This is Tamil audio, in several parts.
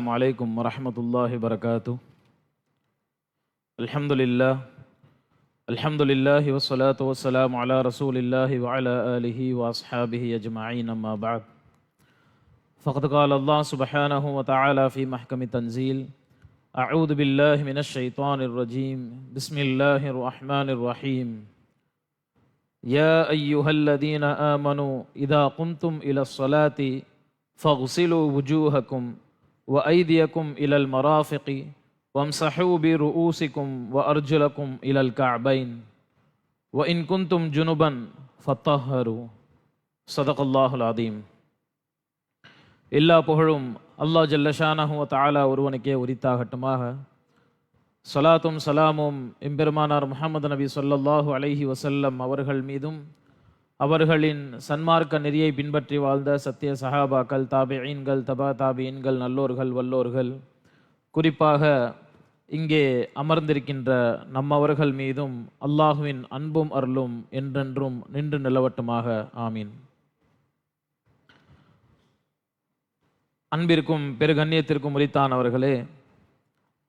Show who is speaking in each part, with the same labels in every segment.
Speaker 1: السلام عليكم ورحمة الله وبركاته. الحمد لله والصلاة والسلام على رسول الله وعلى آله وأصحابه أجمعين، أما بعد. فقد قال الله سبحانه وتعالى في محكم تنزيل: أعوذ بالله من الشيطان الرجيم، بسم الله الرحمن الرحيم. يا أيها الذين آمنوا إذا قمتم إلى الصلاة فاغسلوا وجوهكم وأيديكم إلى المرافق وامسحوا برؤوسكم وأرجلكم إلى الكعبين وإن كنتم جنبا فطهروا. صدق الله العظيم. எல்லா புகழும் அல்லாஹ் ஜல்லஷானஹு வ தஆலா ஒருவனுக்கே உரித்தாகட்டுமாக. ஸலாத்தும் சலாமும் எம்பெருமானார் முஹம்மது நபி ஸல்லல்லாஹு அலைஹி வஸல்லம் அவர்கள் மீதும் அவர்களின் சன்மார்க்க நெறியை பின்பற்றி வாழ்ந்த சத்திய சஹாபாக்கள், தாபிஈன்கள், தபா தாபிஈன்கள், நல்லோர்கள், வல்லோர்கள், குறிப்பாக இங்கே அமர்ந்திருக்கின்ற நம்மவர்கள் மீதும் அல்லாஹுவின் அன்பும் அருளும் என்றென்றும் நின்று நிலவட்டுமாக. ஆமீன். அன்பிற்கும் பெருகண்ணியத்திற்கும் உரித்தானவர்களே,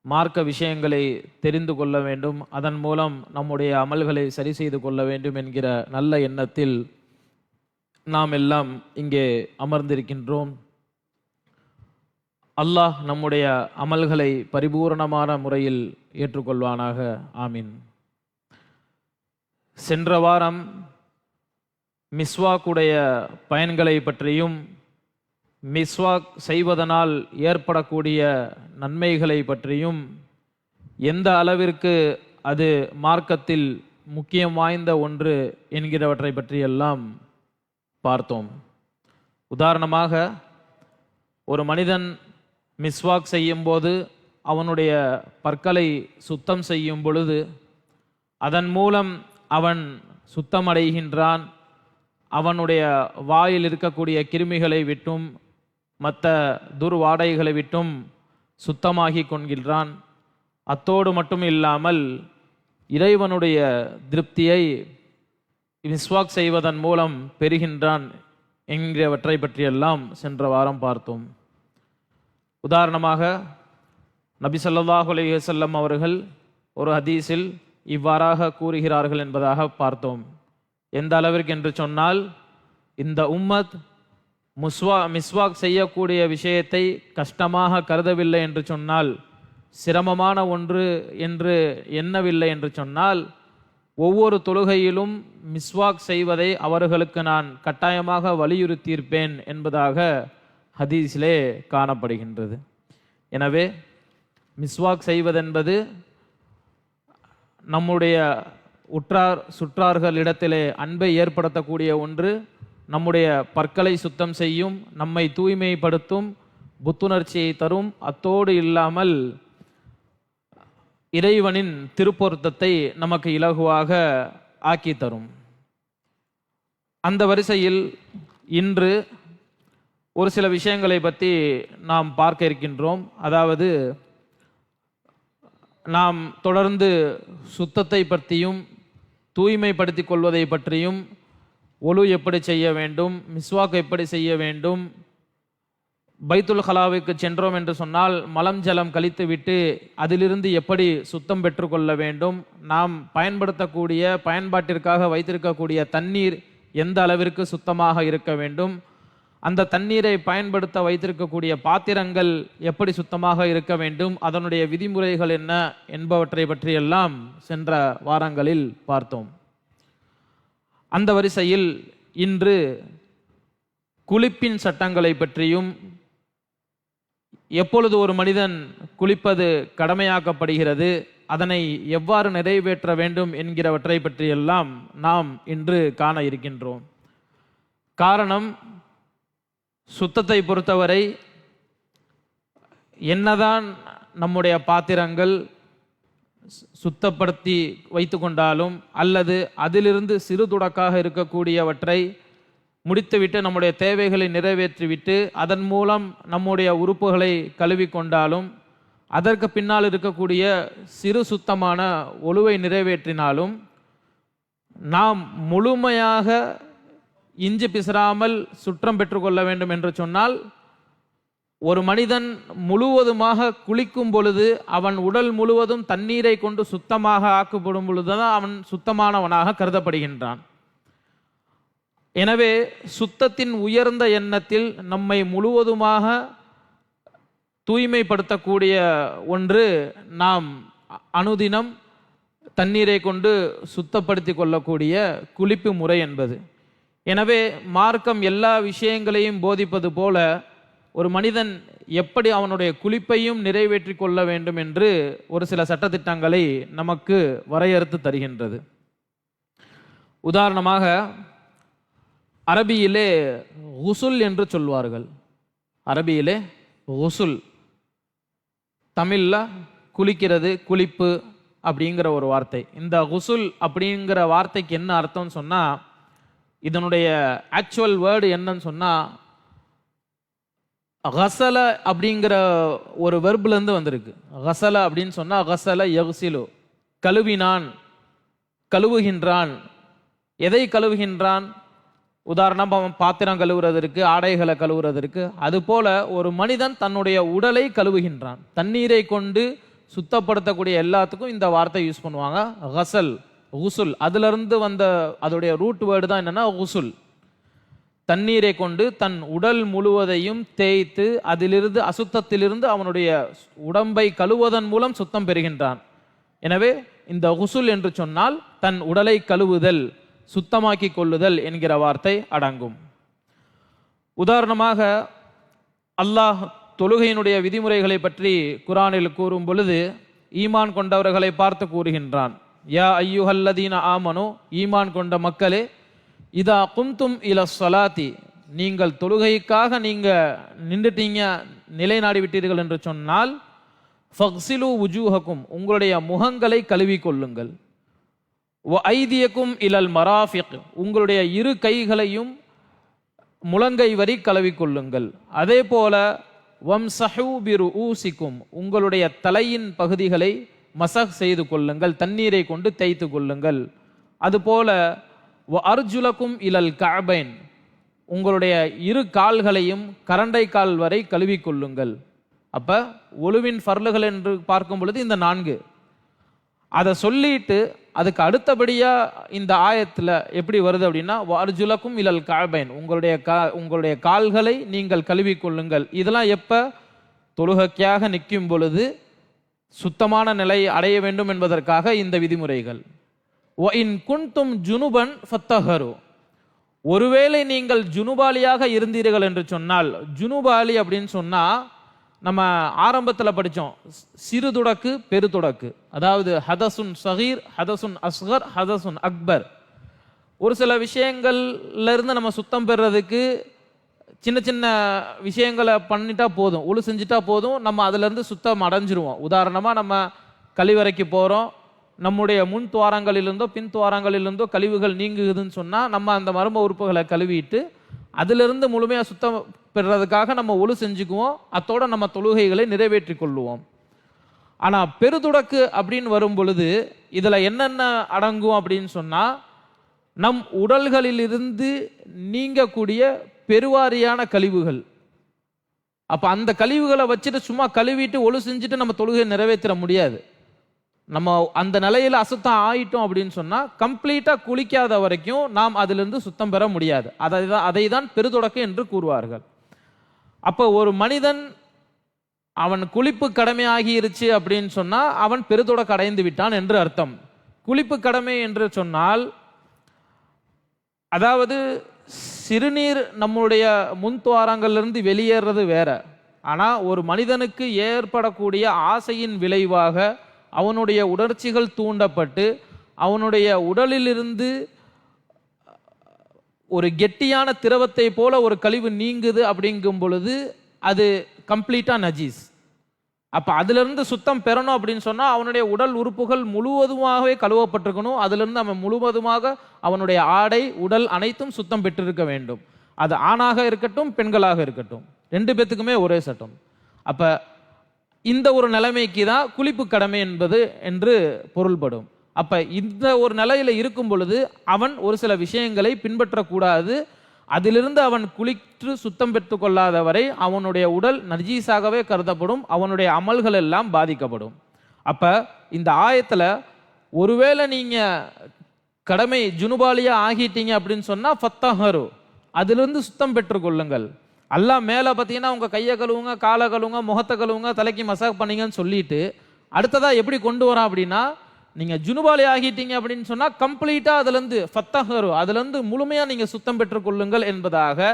Speaker 1: மார்க்க விஷயங்களை தெரிந்து கொள்ள வேண்டும், அதன் மூலம் நம்முடைய அமல்களை சரி செய்து கொள்ள வேண்டும் என்கிற நல்ல எண்ணத்தில் நாம் எல்லாம் இங்கே அமர்ந்திருக்கின்றோம். அல்லாஹ் நம்முடைய அமல்களை பரிபூரணமான முறையில் ஏற்றுக்கொள்வானாக. ஆமீன். சென்ற வாரம் மிஸ்வாக்குடைய பயன்களை பற்றியும் மிஸ்வாக் செய்வதனால் ஏற்படக்கூடிய நன்மைகளை பற்றியும், எந்த அளவிற்கு அது மார்க்கத்தில் முக்கியம் வாய்ந்த ஒன்று என்கிறவற்றை பற்றியெல்லாம் பார்த்தோம். உதாரணமாக, ஒரு மனிதன் மிஸ்வாக் செய்யும்போது அவனுடைய பற்களை சுத்தம் செய்யும் பொழுது அதன் மூலம் அவன் சுத்தமடைகின்றான். அவனுடைய வாயில் இருக்கக்கூடிய கிருமிகளை விட்டும் மற்ற துர்வாடைகளை விட்டும் சுத்தமாகி கொள்கின்றான். அத்தோடு மட்டும் இல்லாமல் இறைவனுடைய திருப்தியை மிஸ்வாக் செய்வதன் மூலம் பெறுகின்றான் என்கிறவற்றை பற்றியெல்லாம் சென்ற வாரம் பார்த்தோம். உதாரணமாக, நபி ஸல்லல்லாஹு அலைஹி வஸல்லம் அவர்கள் ஒரு ஹதீஸில் இவ்வாறாக கூறுகிறார்கள் என்பதாக பார்த்தோம். எந்த அளவிற்கு என்று சொன்னால், இந்த உம்மத் மிஸ்வாக் செய்யக்கூடிய விஷயத்தை கஷ்டமாக கருதவில்லை என்று சொன்னால், சிரமமான ஒன்று என்று எண்ணவில்லை என்று சொன்னால், ஒவ்வொரு தொழுகையிலும் மிஸ்வாக் செய்வதை அவர்களுக்கு நான் கட்டாயமாக வலியுறுத்தியிருப்பேன் என்பதாக ஹதீஸிலே காணப்படுகின்றது. எனவே மிஸ்வாக் செய்வதென்பது நம்முடைய உற்றார் சுற்றார்களிடத்திலே அன்பை ஏற்படுத்தக்கூடிய ஒன்று. நம்முடைய பற்களை சுத்தம் செய்யும், நம்மை தூய்மைப்படுத்தும், புத்துணர்ச்சியை தரும். அத்தோடு இல்லாமல் இறைவனின் திருப்பொருத்தத்தை நமக்கு இலகுவாக ஆக்கி தரும். அந்த வரிசையில் இன்று ஒரு சில விஷயங்களை பற்றி நாம் பார்க்க இருக்கின்றோம். அதாவது, நாம் தொடர்ந்து சுத்தத்தை பற்றியும் தூய்மைப்படுத்திக் கொள்வதை பற்றியும், ஒலு எப்படி செய்ய வேண்டும், மிஸ்வாக் எப்படி செய்ய வேண்டும், பைத்துல் ஹலாவுக்கு சென்றோம் என்று சொன்னால் மலம் ஜலம் கழித்து விட்டு அதிலிருந்து எப்படி சுத்தம் பெற்றுக்கொள்ள வேண்டும், நாம் பயன்படுத்தக்கூடிய பயன்பாட்டிற்காக வைத்திருக்கக்கூடிய தண்ணீர் எந்த அளவிற்கு சுத்தமாக இருக்க வேண்டும், அந்த தண்ணீரை பயன்படுத்த வைத்திருக்கக்கூடிய பாத்திரங்கள் எப்படி சுத்தமாக இருக்க வேண்டும், அதனுடைய விதிமுறைகள் என்ன என்பவற்றை பற்றியெல்லாம் சென்ற வாரங்களில் பார்த்தோம். அந்த வரிசையில் இன்று குளிப்பின் சட்டங்களை பற்றியும், எப்பொழுது ஒரு மனிதன் குளிப்பது கடமையாக்கப்படுகிறது, அதனை எவ்வாறு நிறைவேற்ற வேண்டும் என்கிறவற்றை பற்றியெல்லாம் நாம் இன்று காண இருக்கின்றோம். காரணம், சுத்தத்தை பொறுத்தவரை என்னதான் நம்முடைய பாத்திரங்கள் சுத்தப்படுத்தி வைத்து கொண்டாலும், அல்லது அதிலிருந்து சிறு துடக்காக இருக்கக்கூடியவற்றை முடித்துவிட்டு நம்முடைய தேவைகளை நிறைவேற்றிவிட்டு அதன் மூலம் நம்முடைய உறுப்புகளை கழுவிக்கொண்டாலும், அதற்கு பின்னால் இருக்கக்கூடிய சிறு சுத்தமான ஒழுவை நிறைவேற்றினாலும், நாம் முழுமையாக இஞ்சி பிசராமல் சுற்றம் பெற்றுக்கொள்ள வேண்டும் என்று சொன்னால் ஒரு மனிதன் முழுவதுமாக குளிக்கும் பொழுது அவன் உடல் முழுவதும் தண்ணீரை கொண்டு சுத்தமாக ஆக்கப்படும் பொழுதுதான் அவன் சுத்தமானவனாக கருதப்படுகின்றான். எனவே சுத்தத்தின் உயர்ந்த எண்ணத்தில் நம்மை முழுவதுமாக தூய்மைப்படுத்தக்கூடிய ஒன்று நாம் அனுதினம் தண்ணீரை கொண்டு சுத்தப்படுத்தி கொள்ளக்கூடிய குளிப்பு முறை என்பது. எனவே மார்க்கம் எல்லா விஷயங்களையும் போதிப்பது போல ஒரு மனிதன் எப்படி அவனுடைய குளிப்பையும் நிறைவேற்றி கொள்ள வேண்டும் என்று ஒரு சில சட்டதிட்டங்களை நமக்கு வரையறுத்து தருகின்றது. உதாரணமாக அரபியிலே குசுல் என்று சொல்வார்கள். அரபியிலே குசுல், தமிழ்ல குளிக்கிறது, குளிப்பு அப்படிங்கிற ஒரு வார்த்தை. இந்த குசுல் அப்படிங்கிற வார்த்தைக்கு என்ன அர்த்தம்னு சொன்னா, இதனுடைய ஆக்சுவல் வேர்டு என்னன்னு சொன்னா கசல அப்படிங்கிற ஒரு வெர்ப்ல இருந்து வந்திருக்கு. கசல அப்படின்னு சொன்னா கசல யக்சிலு, கழுவினான், கழுவுகின்றான். எதை கழுவுகின்றான்? உதாரணம், அவன் பாத்திரம் கழுவுறதற்கு, ஆடைகளை கழுவுறதற்கு. அதுபோல ஒரு மனிதன் தன்னுடைய உடலை கழுவுகின்றான். தண்ணீரை கொண்டு சுத்தப்படுத்தக்கூடிய எல்லாத்துக்கும் இந்த வார்த்தை யூஸ் பண்ணுவாங்க. கசல், குசுல், அதுல இருந்து வந்த அதோடைய ரூட் வேர்டு தான் என்னன்னா குசுல். தண்ணீரை கொண்டு தன் உடல் முழுவதையும் தேய்த்து அதிலிருந்து அசுத்தத்திலிருந்து அவனுடைய உடம்பை கழுவுவதன் மூலம் சுத்தம் பெறுகின்றான். எனவே இந்த குசுல் என்று சொன்னால் தன் உடலை கழுவுதல், சுத்தமாக்கி கொள்ளுதல் என்கிற வார்த்தை அடங்கும். உதாரணமாக அல்லாஹ் தொழுகையினுடைய விதிமுறைகளை பற்றி குர்ஆனில் கூறும் பொழுது ஈமான் கொண்டவர்களை பார்த்து கூறுகின்றான். யா ஐயுஹல்லதீன ஆமனு, ஈமான் கொண்ட மக்களே, இதா குந்தும் இல ஸலாத்தி, நீங்கள் தொழுகைக்காக நீங்க நின்றுட்டீங்க, நிலைநாடி விட்டீர்கள் என்று சொன்னால், ஃபக்ஸிலு வுஜூஹக்கும், உங்களுடைய முகங்களை கழுவி கொள்ளுங்கள். வ ஐதியக்கும் இலல் மராஃபிக், உங்களுடைய இரு கைகளையும் முழங்கை வரி கழுவி கொள்ளுங்கள். அதே போல வம்சஹூ பிருஊசிக்கும், உங்களுடைய தலையின் பகுதிகளை மசஹ் செய்து கொள்ளுங்கள், தண்ணீரை கொண்டு தேய்த்து கொள்ளுங்கள். அதுபோல வ அர்ஜுலக்கும் இலல் கஅபைன், உங்களுடைய இரு கால்களையும் கரண்டை கால் வரை கழுவி கொள்ளுங்கள். அப்ப ஒழுவின் ஃபர்லுகள் என்று பார்க்கும் பொழுது இந்த 4. அதை சொல்லிட்டு அதுக்கு அடுத்தபடியா இந்த ஆயத்துல எப்படி வருது அப்படின்னா, அர்ஜுலக்கும் இலல் கஅபைன், உங்களுடைய கால்களை நீங்கள் கழுவி கொள்ளுங்கள். இதெல்லாம் எப்ப? தொழுகைக்காக நிற்கும் பொழுது சுத்தமான நிலை அடைய வேண்டும் என்பதற்காக இந்த விதிமுறைகள். இன் குன்தும் ஜுனுபன் ஃபத்தஹரு, ஒருவேளை நீங்கள் ஜுனுபாலியாக இருந்தீர்கள் என்று சொன்னால், ஜுனுபாலி அப்படின்னு சொன்னா நம்ம ஆரம்பத்தில் படித்தோம், சிறு தொடக்கு பெரு தொடக்கு, அதாவது ஹதசுன் சகீர், ஹதசுன் அஸ்கர், ஹதசுன் அக்பர். ஒரு சில விஷயங்கள்ல இருந்து நம்ம சுத்தம் பெறுறதுக்கு சின்ன சின்ன விஷயங்களை பண்ணிட்டா போதும், ஒழு செஞ்சுட்டா போதும், நம்ம அதுல இருந்து சுத்தம் அடைஞ்சிருவோம். உதாரணமா நம்ம கழிவறைக்கு போறோம், நம்முடைய முன் துவாரங்களிலிருந்தோ பின் துவாரங்களிலிருந்தோ கழிவுகள் நீங்குதுன்னு சொன்னா நம்ம அந்த மர்ம உறுப்புகளை கழுவிட்டு அதிலிருந்து முழுமையாக சுத்தம் பெறுறதுக்காக நம்ம ஒழு செஞ்சுக்குவோம். அத்தோட நம்ம தொழுகைகளை நிறைவேற்றி கொள்ளுவோம். ஆனால் பெருதுடக்கு அப்படின்னு வரும் பொழுது இதில் என்னென்ன அடங்கும் அப்படின்னு சொன்னால், நம் உடல்களிலிருந்து நீங்கக்கூடிய பெருவாரியான கழிவுகள். அப்போ அந்த கழிவுகளை வச்சுட்டு சும்மா கழுவிட்டு ஒழு செஞ்சுட்டு நம்ம தொழுகை நிறைவேற்ற முடியாது. நம்ம அந்த நிலையில் அசுத்தம் ஆயிட்டோம் அப்படின்னு சொன்னால் கம்ப்ளீட்டாக குளிக்காத வரைக்கும் நாம் அதிலிருந்து சுத்தம் பெற முடியாது. அதை தான் பெருதொடக்கு என்று கூறுவார்கள். அப்போ ஒரு மனிதன் அவன் குளிப்பு கடமையாகிருச்சு அப்படின்னு சொன்னால் அவன் பெருதொடக்கு அடைந்து விட்டான் என்று அர்த்தம். குளிப்பு கடமை என்று சொன்னால், அதாவது சிறுநீர் நம்முடைய முன்துவாரங்களிலிருந்து வெளியேறது வேற. ஆனால் ஒரு மனிதனுக்கு ஏற்படக்கூடிய ஆசையின் விளைவாக அவனுடைய உணர்ச்சிகள் தூண்டப்பட்டு அவனுடைய உடலிலிருந்து ஒரு கெட்டியான திரவத்தை போல ஒரு கழிவு நீங்குது அப்படிங்கும் பொழுது அது கம்ப்ளீட்டா நஜீஸ். அப்ப அதுல இருந்து சுத்தம் பெறணும் அப்படின்னு சொன்னா அவனுடைய உடல் உறுப்புகள் முழுவதுமாகவே கழுவப்பட்டிருக்கணும். அதுல இருந்து அவன் முழுவதுமாக அவனுடைய ஆடை, உடல் அனைத்தும் சுத்தம் பெற்றிருக்க வேண்டும். அது ஆணாக இருக்கட்டும் பெண்களாக இருக்கட்டும், 2 பேத்துக்குமே ஒரே சட்டம். அப்ப இந்த ஒரு நிலைமைக்கு தான் குளிப்பு கடமை என்பது என்று பொருள்படும். அப்ப இந்த ஒரு நிலையில இருக்கும் பொழுது அவன் ஒரு சில விஷயங்களை பின்பற்றக்கூடாது. அதிலிருந்து அவன் குளித்து சுத்தம் பெற்று கொள்ளாத வரை அவனுடைய உடல் நஜீஸாகவே கருதப்படும், அவனுடைய அமல்கள் எல்லாம் பாதிக்கப்படும். அப்ப இந்த ஆயத்துல ஒருவேளை நீங்க கடமை ஜுனுபாலியா ஆகிட்டீங்க அப்படின்னு சொன்னா ஃபத்தஹரு, அதிலிருந்து சுத்தம் பெற்றுக்கொள்ளுங்கள். அல்லாஹ் மேலே பார்த்தீங்கன்னா உங்க கையை கழுவுங்க, காலை கழுவுங்க, முகத்தை கழுவுங்க, தலைக்கு மசாஜ் பண்ணீங்கன்னு சொல்லிட்டு அடுத்ததா எப்படி கொண்டு வரான் அப்படின்னா, நீங்க ஜுனுபாலி ஆகிட்டீங்க அப்படின்னு சொன்னா கம்ப்ளீட்டா அதுலேருந்து ஃபத்தஹரு, அதுலேருந்து முழுமையா நீங்க சுத்தம் பெற்றுக்கொள்ளுங்கள் என்பதாக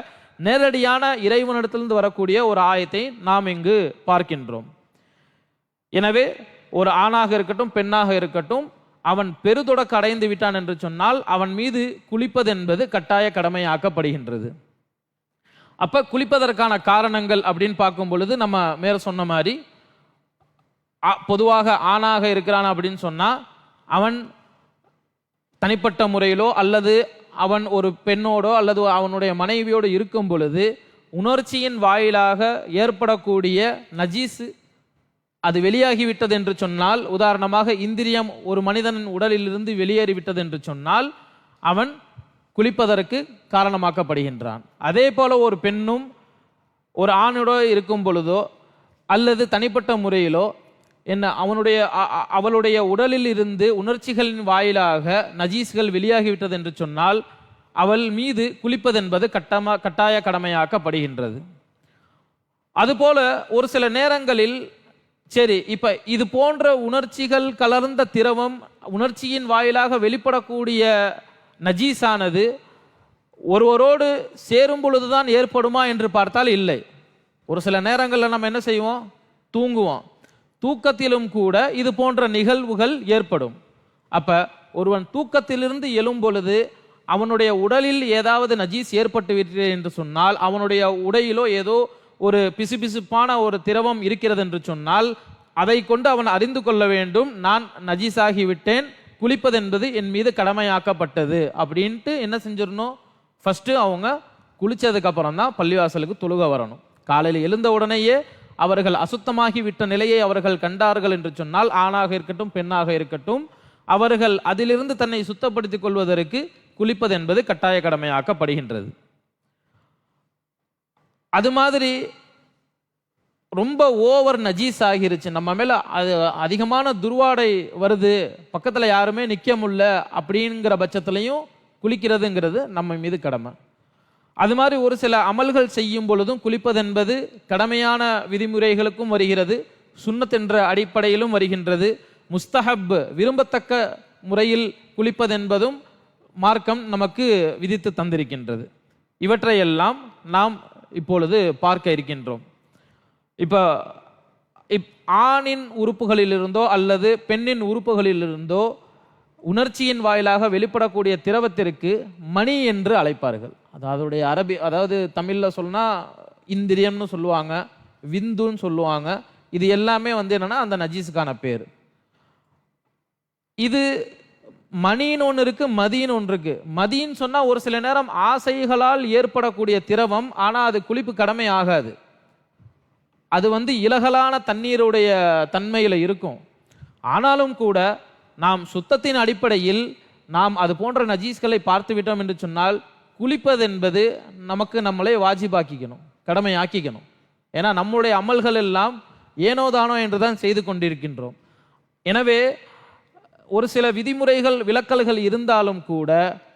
Speaker 1: நேரடியான இறைவனிடத்திலிருந்து வரக்கூடிய ஒரு ஆயத்தை நாம் இங்கு பார்க்கின்றோம். எனவே ஒரு ஆணாக இருக்கட்டும் பெண்ணாக இருக்கட்டும், அவன் பெருதொடக்க அடைந்து விட்டான் என்று சொன்னால் அவன் மீது குளிப்பது என்பது கட்டாய கடமையாக்கப்படுகின்றது. அப்ப குளிப்பதற்கான காரணங்கள் அப்படின்னு பார்க்கும் பொழுது நம்ம மேல சொன்ன மாதிரி பொதுவாக ஆணாக இருக்கிறான் அப்படின்னு சொன்னா அவன் தனிப்பட்ட முறையிலோ அல்லது அவன் ஒரு பெண்ணோடோ அல்லது அவனுடைய மனைவியோடு இருக்கும் பொழுது உணர்ச்சியின் வாயிலாக ஏற்படக்கூடிய நஜீஸ் அது வெளியாகிவிட்டது என்று சொன்னால், உதாரணமாக இந்திரியம் ஒரு மனிதனின் உடலிலிருந்து வெளியேறிவிட்டது என்று சொன்னால் அவன் குளிப்பதற்கு காரணமாக்கப்படுகின்றான். அதே போல ஒரு பெண்ணும் ஒரு ஆணோட இருக்கும் பொழுதோ அல்லது தனிப்பட்ட முறையிலோ அவளுடைய உடலில் இருந்து உணர்ச்சிகளின் வாயிலாக நஜீஸ்கள் வெளியாகிவிட்டது என்று சொன்னால் அவள் மீது குளிப்பது என்பது கட்டாய கடமையாக்கப்படுகின்றது. அதுபோல ஒரு சில நேரங்களில் சரி, இப்ப இது போன்ற உணர்ச்சிகள் கலர்ந்த திரவம் உணர்ச்சியின் வாயிலாக வெளிப்படக்கூடிய நஜீஸானது ஒருவரோடு சேரும் பொழுதுதான் ஏற்படுமா என்று பார்த்தால் இல்லை. ஒரு சில நேரங்களில் நம்ம என்ன செய்வோம், தூங்குவோம். தூக்கத்திலும் கூட இது போன்ற நிகழ்வுகள் ஏற்படும். அப்ப ஒருவன் தூக்கத்திலிருந்து எழும் பொழுது அவனுடைய உடலில் ஏதாவது நஜீஸ் ஏற்பட்டு விட்டது என்று சொன்னால், அவனுடைய உடையிலோ ஏதோ ஒரு பிசுபிசுப்பான ஒரு திரவம் இருக்கிறது என்று சொன்னால் அதை கொண்டு அவன் அறிந்து கொள்ள வேண்டும், நான் நஜீஸாகி விட்டேன், குளிப்பது என்பது என் மீது கடமையாக்கப்பட்டது அப்படின்ட்டு என்ன செஞ்சிடணும், ஃபர்ஸ்ட் அவங்க குளிச்சதுக்கு அப்புறம் தான் பள்ளிவாசலுக்கு தொழுக வரணும். காலையில் எழுந்த உடனேயே அவர்கள் அசுத்தமாகி விட்ட நிலையை அவர்கள் கண்டார்கள் என்று சொன்னால், ஆணாக இருக்கட்டும் பெண்ணாக இருக்கட்டும், அவர்கள் அதிலிருந்து தன்னை சுத்தப்படுத்திக் கொள்வதற்கு குளிப்பது என்பது கட்டாய கடமையாக்கப்படுகின்றது. அது மாதிரி ரொம்ப ஓவர் நஜீஸ் ஆகிருச்சு, நம்ம மேல அதிகமான துர்வாடை வருது, பக்கத்துல யாருமே நிக்க முடியல அப்படிங்கிற பட்சத்திலையும் குளிக்கிறதுங்கிறது நம்ம மீது கடமை. அது மாதிரி ஒரு சில அமல்கள் செய்யும் பொழுதும் குளிப்பது என்பது கடமையான விதிமுறைகளுக்கும் வருகிறது, சுன்னத் என்ற அடிப்படையிலும் வருகின்றது. முஸ்தஹப் விரும்பத்தக்க முறையில் குளிப்பது என்பதும் மார்க்கம் நமக்கு விதித்து தந்திருக்கின்றது. இவற்றையெல்லாம் நாம் இப்பொழுது பார்க்க இருக்கின்றோம். இப்போ ஆணின் உறுப்புகளிலிருந்தோ அல்லது பெண்ணின் உறுப்புகளிலிருந்தோ உணர்ச்சியின் வாயிலாக வெளிப்படக்கூடிய திரவத்திற்கு மணி என்று அழைப்பார்கள். அதாவது தமிழ்ல சொன்னா இந்திரியம்னு சொல்லுவாங்க, விந்துன்னு சொல்லுவாங்க. இது எல்லாமே என்னன்னா அந்த நஜீஸுக்கான பேர். இது மணின்னு ஒன்று இருக்கு, மதின்னு ஒன்று இருக்கு. மதின்னு சொன்னா ஒரு சில நேரம் ஆசைகளால் ஏற்படக்கூடிய திரவம், ஆனா அது குளிப்பு கடமை ஆகாது. அது இலகலான தண்ணீருடைய தன்மையில இருக்கும். ஆனாலும் கூட நாம் சுத்தத்தின் அடிப்படையில் நாம் அது போன்ற நஜீஸ்களை பார்த்து விட்டோம் என்று சொன்னால் குளிப்பது என்பது நமக்கு நம்மளே வாஜிபாக்கிக்கணும், கடமையாக்கிக்கணும். ஏன்னா நம்முடைய அமல்கள் எல்லாம் ஏனோதானோ என்றுதான் செய்து கொண்டிருக்கின்றோம். எனவே ஒரு சில விதிமுறைகள் விலக்கல்கள் இருந்தாலும் கூட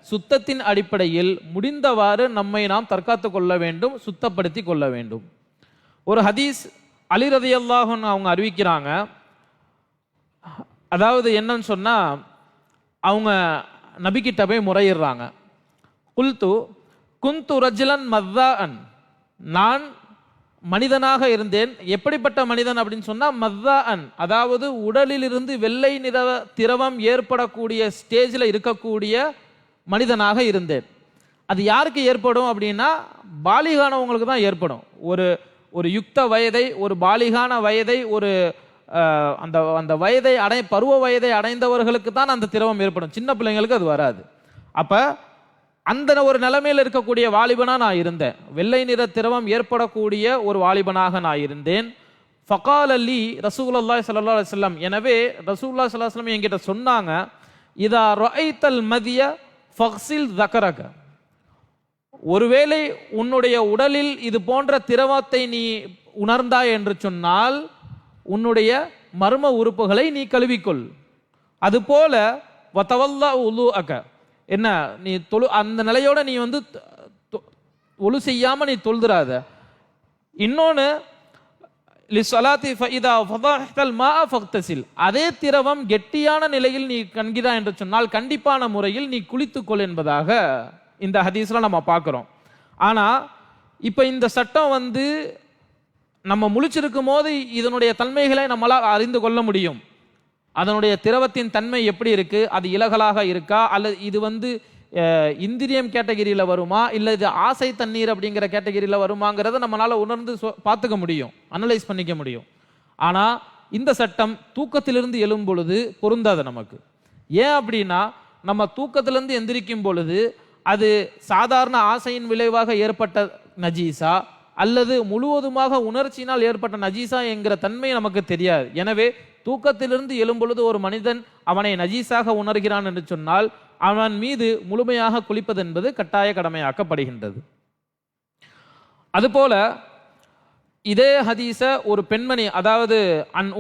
Speaker 1: சுத்தத்தின் அடிப்படையில் முடிந்தவாறு நம்மை நாம் தற்காத்து கொள்ள வேண்டும், சுத்தப்படுத்தி கொள்ள வேண்டும். ஒரு ஹதீஸ் அலி ரலியல்லாஹு அன்ஹு அவங்க அறிவிக்கிறாங்க. அதாவது என்னன்னு சொன்னா, அவங்க நபிக்கிட்ட போய் முறையிடுறாங்க. குந்து ரஜுலன் மத்தாஅன், நான் மனிதனாக இருந்தேன். எப்படிப்பட்ட மனிதன் அப்படின்னு சொன்னா மத்தாஅன், அதாவது உடலில் இருந்து வெள்ளை நிற திரவம் ஏற்படக்கூடிய ஸ்டேஜில் இருக்கக்கூடிய மனிதனாக இருந்தேன். அது யாருக்கு ஏற்படும் அப்படின்னா பாலிகானவங்களுக்கு தான் ஏற்படும். ஒரு யுக்த வயதை, ஒரு பாலிகான வயதை, ஒரு அந்த வயதை பருவ வயதை அடைந்தவர்களுக்கு தான் அந்த திரவம் ஏற்படும். சின்ன பிள்ளைங்களுக்கு அது வராது. அப்ப அந்த ஒரு நிலைமையில் இருக்கக்கூடிய வாலிபனா நான் இருந்தேன். வெள்ளை நிற திரவம் ஏற்படக்கூடிய ஒரு வாலிபனாக நான் இருந்தேன். ஃபகால் அலி ரசூலுல்லாஹி ஸல்லல்லாஹு அலைஹி வஸல்லம், எனவே ரசூலுல்லாஹி ஸல்லல்லாஹு அலைஹி வஸல்லம் என்கிட்ட சொன்னாங்க, இதா ரஅய்தல் மதிய ஃபக்ஸில் ذكرك, ஒருவேளை உன்னுடைய உடலில் இது போன்ற திரவத்தை நீ உணர்ந்தாய் என்று சொன்னால் உன்னுடைய மர்ம உறுப்புகளை நீ கழுவிக்கொள். அதுபோல வதவல்லா உலு அக, என்ன நீ அந்த நிலையோட நீ ஒழு செய்யாம நீ தொழுதுறாத. இன்னொன்னு அதே திரவம் கெட்டியான நிலையில் நீ கண்கிறாய் என்று சொன்னால் கண்டிப்பான முறையில் நீ குளித்துக்கொள் என்பதாக இந்த ஹதீஸ்ல நம்ம பார்க்கிறோம். ஆனா இப்ப இந்த சட்டம் நம்ம முழிச்சிருக்கும் போது இதனுடைய தன்மைகளை நம்மளால் அறிந்து கொள்ள முடியும். அதனுடைய திரவத்தின் தன்மை எப்படி இருக்கு, அது இலகலாக இருக்கா, அல்லது இது இந்திரியம் கேட்டகிரியில் வருமா, இல்லை இது ஆசை தண்ணீர் அப்படிங்கிற கேட்டகிரியில் வருமாங்கிறத நம்மளால உணர்ந்து பார்த்துக்க முடியும், அனலைஸ் பண்ணிக்க முடியும். ஆனா இந்த சட்டம் தூக்கத்திலிருந்து எழும் பொழுது பொருந்தாது நமக்கு. ஏன் அப்படின்னா நம்ம தூக்கத்திலிருந்து எந்திரிக்கும் பொழுது அது சாதாரண ஆசையின் விளைவாக ஏற்பட்ட நஜீசா அல்லது முழுவதுமாக உணர்ச்சியினால் ஏற்பட்ட நஜீசா என்கிற தன்மை நமக்கு தெரியாது. எனவே தூக்கத்திலிருந்து எழும் பொழுது ஒரு மனிதன் அவனை நஜீஸாக உணர்கிறான் என்று சொன்னால் அவன் மீது முழுமையாக குளிப்பது என்பது கட்டாய கடமையாக்கப்படுகின்றது. அதுபோல இதே ஹதீஸ ஒரு பெண்மணி, அதாவது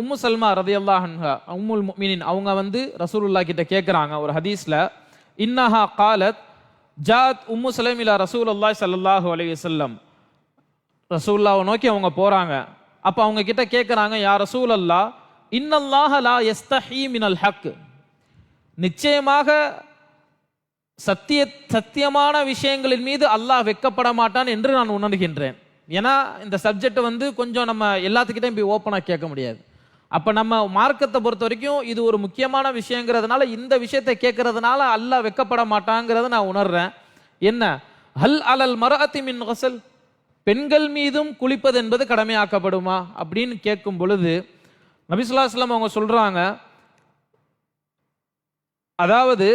Speaker 1: உம்மு சல்மா ரலியல்லாஹு அன்ஹா, உம்முல் முஃமினீன், அவங்க ரசூலுல்லாஹ் கிட்ட கேட்குறாங்க ஒரு ஹதீஸ்ல, இன்னஹா காலத் ஜாத் உம்மு சலீம் இலா ரசூலுல்லாஹி ஸல்லல்லாஹு அலைஹி வஸல்லம், ரசூலுல்லாஹ்வை நோக்கி அவங்க போறாங்க. அப்ப அவங்க கிட்ட கேட்குறாங்க, யா ரசூலல்லாஹ் இன்னல்லாஹ லா யஸ்தஹி மினல் ஹக், நிச்சயமாக சத்தியமான விஷயங்களின் மீது அல்லாஹ் வெட்கப்பட மாட்டான் என்று நான் உணர்கின்றேன். ஏன்னா இந்த சப்ஜெக்ட் கொஞ்சம் நம்ம எல்லாத்துக்கிட்டையும் போய் ஓப்பனாக கேட்க முடியாது. அப்போ நம்ம மார்க்கத்தை பொறுத்த வரைக்கும் இது ஒரு முக்கியமான விஷயங்கிறதுனால இந்த விஷயத்தை கேட்கறதுனால அல்லாஹ் வெட்கப்பட மாட்டாங்கிறத நான் உணர்றேன். என்ன, ஹல் அலல் மரஅத்தி மின் கஸல், பெண்கள் மீதும் குளிப்பது என்பது கடமையாக்கப்படுமா அப்படின்னு கேட்கும் பொழுது நபி ஸல்லல்லாஹு அலைஹி வஸல்லம் அவங்க சொல்றாங்க, அதாவது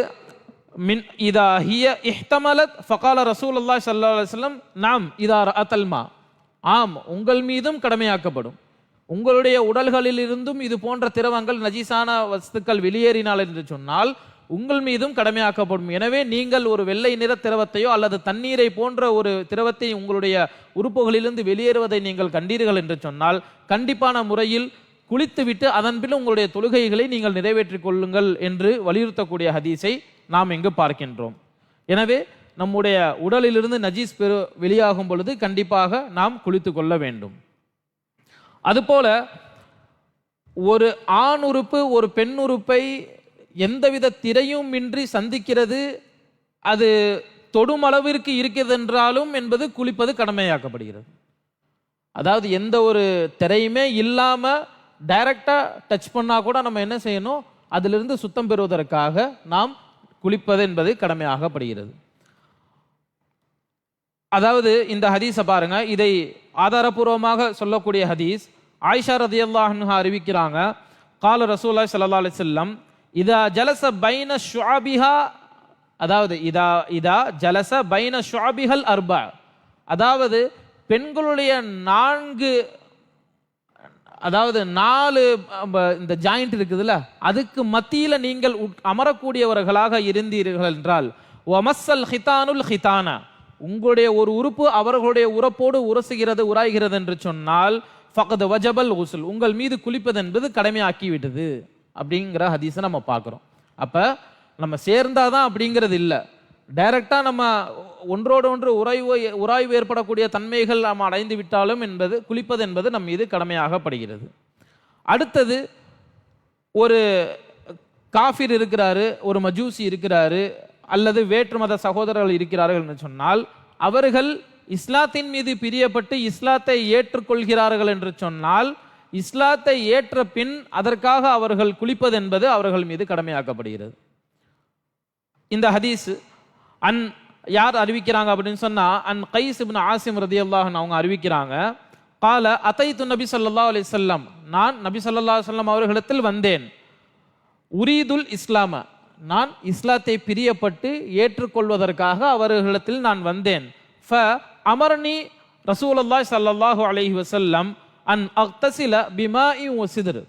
Speaker 1: மின் இதா ஹிய இஹ்தமலத் ஃபகால ரசூலுல்லாஹி ஸல்லல்லாஹு அலைஹி வஸல்லம் நாம் இதா ரஅத்தல் மா, ஆம் உங்கள் மீதும் கடமையாக்கப்படும், உங்களுடைய உடல்களில் இருந்தும் இது போன்ற திரவங்கள் நஜீசான வஸ்துக்கள் வெளியேறினால் என்று சொன்னால் உங்கள் மீதும் கடமையாக்கப்படும். எனவே நீங்கள் ஒரு வெள்ளை நிற திரவத்தையோ அல்லது தண்ணீரை போன்ற ஒரு திரவத்தை உங்களுடைய உறுப்புகளிலிருந்து வெளியேறுவதை நீங்கள் கண்டீர்கள் என்று சொன்னால் கண்டிப்பான முறையில் குளித்துவிட்டு அதன் பின் உங்களுடைய தொழுகைகளை நீங்கள் நிறைவேற்றிக் கொள்ளுங்கள் என்று வலியுறுத்தக்கூடிய ஹதீஸை நாம் இங்கு பார்க்கின்றோம். எனவே நம்முடைய உடலிலிருந்து நஜீஸ் வெளியாகும் பொழுது கண்டிப்பாக நாம் குளித்து கொள்ள வேண்டும். அதுபோல ஒரு ஆண் உறுப்பு ஒரு பெண் உறுப்பை எந்தவித திரையும் இன்றி சந்திக்கிறது, அது தொடுமளவிற்கு இருக்கிறது என்றாலும் என்பது குளிப்பது கடமையாக்கப்படுகிறது. அதாவது எந்த ஒரு திரையுமே இல்லாம டைரக்டா டச் பண்ணா கூட நம்ம என்ன செய்யணும், அதிலிருந்து சுத்தம் பெறுவதற்காக நாம் குளிப்பது என்பது கடமையாகப்படுகிறது. அதாவது இந்த ஹதீஸை பாருங்க, இதை ஆதாரபூர்வமாக சொல்லக்கூடிய ஹதீஸ் ஆயிஷா ரலியல்லாஹு அன்ஹா அறிவிக்கிறாங்க, கால ரசூலுல்லாஹி ஸல்லல்லாஹு அலைஹி வஸல்லம் இதா ஜலஸ பைன ஷுஅபிஹா, அதாவது இதா ஜலஸ பைன ஷுஅபிஹல் அர்பா, அதாவது பெண்களுடைய நாலு இந்த ஜாயிண்ட் இருக்குதுல்ல, அதுக்கு மத்தியில நீங்கள் அமரக்கூடியவர்களாக இருந்தீர்கள் என்றால் வமஸ்ஸல் ஹிதானுல் ஹிதானா, உங்களுடைய ஒரு உறுப்பு அவர்களுடைய உறுப்போடு உராய்கிறது என்று சொன்னால் ஃபக்த் வஜபல் குஸ்ல், உங்கள் மீது குளிப்பது என்பது கடமையாக்கி விட்டது அப்படிங்கிற ஹதீஸை நம்ம பார்க்குறோம். அப்ப நம்ம சேர்ந்தாதான் அப்படிங்கிறது இல்லை, டைரக்டா நம்ம ஒன்றோடு ஒன்று உராய்வு ஏற்படக்கூடிய தன்மைகள் நாம் அடைந்து விட்டாலும் குளிப்பது என்பது நம் மீது கடமையாகப்படுகிறது. அடுத்தது, ஒரு காஃபிர் இருக்கிறாரு, ஒரு மஜூசி இருக்கிறாரு, அல்லது வேற்று மத சகோதரர்கள் இருக்கிறார்கள் என்று சொன்னால் அவர்கள் இஸ்லாத்தின் மீது பிரியப்பட்டு இஸ்லாத்தை ஏற்றுக்கொள்கிறார்கள் என்று சொன்னால் இஸ்லாத்தை ஏற்ற பின் அதற்காக அவர்கள் குளிப்பது என்பது அவர்கள் மீது கடமையாக்கப்படுகிறது. இந்த ஹதீஸ் யார் அறிவிக்கிறாங்க அப்படின்னு சொன்னா கைஸ் இப்னு ஆசிம் ரலியல்லாஹு அன்ஹு அவங்க அறிவிக்கிறாங்க, கால அதைத்து நபி ஸல்லல்லாஹு அலைஹி வஸல்லம், நான் நபி ஸல்லல்லாஹு அலைஹி வஸல்லம் அவர்களிடத்தில் வந்தேன், உரீதுல் இஸ்லாம, நான் இஸ்லாத்தை பிரியப்பட்டு ஏற்றுக்கொள்வதற்காக அவர்களிடத்தில் நான் வந்தேன். ஃப அமர்னி ரசூலுல்லாஹி ஸல்லல்லாஹு அலைஹி வஸல்லம் அன் அக்தஸில பிமாஇ வஸித்ர்,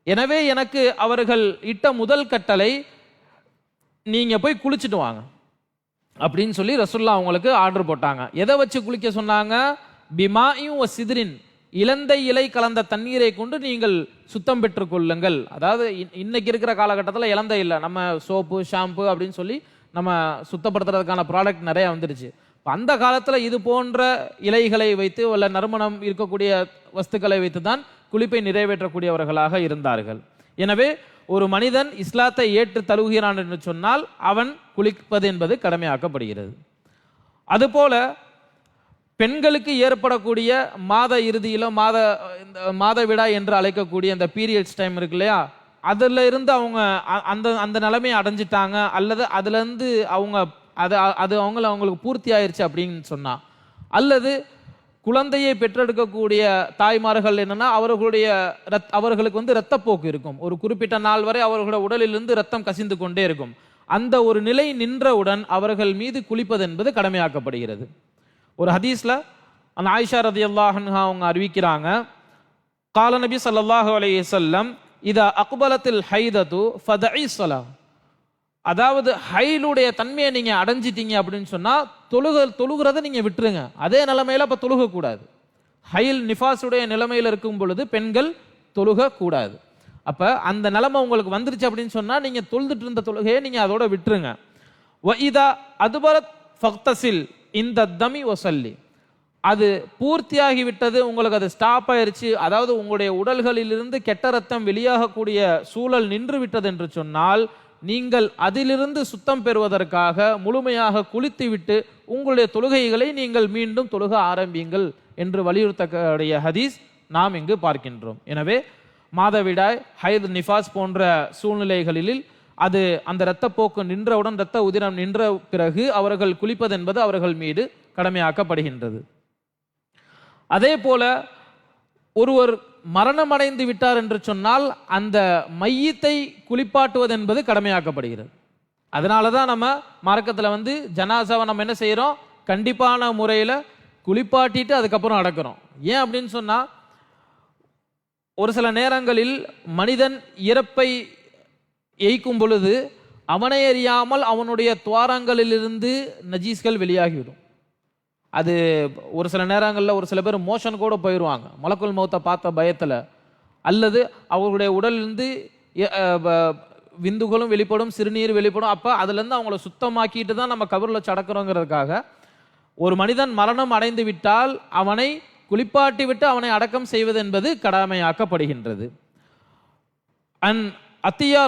Speaker 1: எனவே எனக்கு அவர்கள் இட்ட முதல் கட்டளை, நீங்க போய் குளிச்சுட்டு வாங்க. அப்படின்னு சொல்லி ரசூலுல்லாஹ் அவங்களுக்கு ஆர்டர் போட்டாங்க. எதை வச்சு குளிக்க சொன்னாங்க? பிமாஇன் வ சித்ரின், இலந்தை இலை கலந்த தண்ணீரை கொண்டு நீங்கள் சுத்தம் பெற்றுக் கொள்ளுங்கள். அதாவது இன்னைக்கு இருக்கிற காலகட்டத்தில் இலந்தை இல்லை, நம்ம சோப்பு ஷாம்பு அப்படின்னு சொல்லி நம்ம சுத்தப்படுத்துறதுக்கான ப்ராடக்ட் நிறைய வந்துருச்சு. அந்த காலத்தில் இது போன்ற இலைகளை வைத்து அல்ல நறுமணம் இருக்கக்கூடிய வஸ்துக்களை வைத்து தான் குளிப்பை நிறைவேற்றக்கூடியவர்களாக இருந்தார்கள். எனவே ஒரு மனிதன் இஸ்லாத்தை ஏற்று தழுவுகிறான் என்று சொன்னால் அவன் குளிப்பது என்பது கடமையாக்கப்படுகிறது. அதுபோல பெண்களுக்கு ஏற்படக்கூடிய மாத இறுதியில மாதவிடாய் என்று அழைக்கக்கூடிய அந்த பீரியட்ஸ் டைம் இருக்கு இல்லையா, அதுல இருந்து அவங்க அந்த அந்த நிலைமையை அடைஞ்சிட்டாங்க அல்லது அதுல இருந்து அவங்க அது அவங்களுக்கு பூர்த்தி ஆயிருச்சு அப்படின்னு சொன்னா, அல்லது குழந்தையை பெற்றெடுக்கக்கூடிய தாய்மார்கள் என்னன்னா அவர்களுக்கு வந்து இரத்தப்போக்கு இருக்கும். ஒரு குறிப்பிட்ட நாள் வரை அவர்களுடைய உடலிலிருந்து ரத்தம் கசிந்து கொண்டே இருக்கும். அந்த ஒரு நிலை நின்றவுடன் அவர்கள் மீது குளிப்பது என்பது கடமையாக்கப்படுகிறது. ஒரு ஹதீஸ்ல அந்த ஆயிஷா ரலியல்லாஹு அன்ஹா அவங்க அறிவிக்கிறாங்க, கால நபி ஸல்லல்லாஹு அலைஹி வஸல்லம் இதா அக்பலத்தில் ஹைதத்து ஃபதஇ ஸலா, அதாவது ஹைலுடைய தன்மையை நீங்க அடைஞ்சிட்டீங்க அப்படின்னு சொன்னா தொழுகிறத நீங்க விட்டுருங்க. அதே நிலைமையில அப்ப தொழுக கூடாது. ஹைல் நிஃபாஸுடைய நிலைமையில இருக்கும் பொழுது பெண்கள் தொழுக கூடாது. அப்ப அந்த நிலைமை உங்களுக்கு வந்துருச்சு அப்படின்னு சொன்னா நீங்க தொழுதுட்டு இருந்த தொழுகையை நீங்க அதோட விட்டுருங்க. வஇதா அதுபரத் ஃபக்தசில் இந்த தமி வசல்லி, அது பூர்த்தியாகி விட்டது, உங்களுக்கு அது ஸ்டாப் ஆயிருச்சு, அதாவது உங்களுடைய உடல்களிலிருந்து கெட்ட ரத்தம் வெளியாகக்கூடிய சூழல் நின்று விட்டது என்று சொன்னால் நீங்கள் அதிலிருந்து சுத்தம் பெறுவதற்காக முழுமையாக குளித்துவிட்டு உங்களுடைய தொழுகைகளை நீங்கள் மீண்டும் தொழுக ஆரம்பியுங்கள் என்று வலியுறுத்தக்கூடிய ஹதீஸ் நாம் இங்கு பார்க்கின்றோம். எனவே மாதவிடாய், ஹைத், நிஃபாஸ் போன்ற சூழ்நிலைகளில் அது அந்த இரத்தப்போக்கு நின்றவுடன், இரத்த உதிரம் நின்ற பிறகு அவர்கள் குளிப்பது என்பது அவர்கள் மீது கடமையாக்கப்படுகின்றது. அதே போல ஒருவர் மரணம் அடைந்து விட்டார் என்று சொன்னால் அந்த மையத்தை குளிப்பாட்டுவது என்பது கடமையாக்கப்படுகிறது. அதனால தான் நம்ம மார்க்கத்தில் வந்து ஜனாசாவை நம்ம என்ன செய்கிறோம், கண்டிப்பான முறையில் குளிப்பாட்டிட்டு அதுக்கப்புறம் அடக்கிறோம். ஏன் அப்படின்னு சொன்னால், ஒரு சில நேரங்களில் மனிதன் இறப்பை எய்க்கும் பொழுது அவனை அறியாமல் அவனுடைய துவாரங்களிலிருந்து நஜீஸ்கள் வெளியாகிவிடும். அது ஒரு சில நேரங்களில் ஒரு சில பேர் மோஷன் கூட போயிடுவாங்க மலக்குல் மௌத்தை பார்த்த பயத்தில், அல்லது அவர்களுடைய உடலிலிருந்து விந்துகளும் வெளிப்படும், சிறுநீர் வெளிப்படும். அப்போ அதுலேருந்து அவங்கள சுத்தமாக்கிட்டு தான் நம்ம கபரில் வச்சு அடக்கிறோங்கிறதுக்காக ஒரு மனிதன் மரணம் அடைந்து விட்டால் அவனை குளிப்பாட்டி விட்டு அவனை அடக்கம் செய்வது என்பது கடமையாக்கப்படுகின்றது. அத்தியா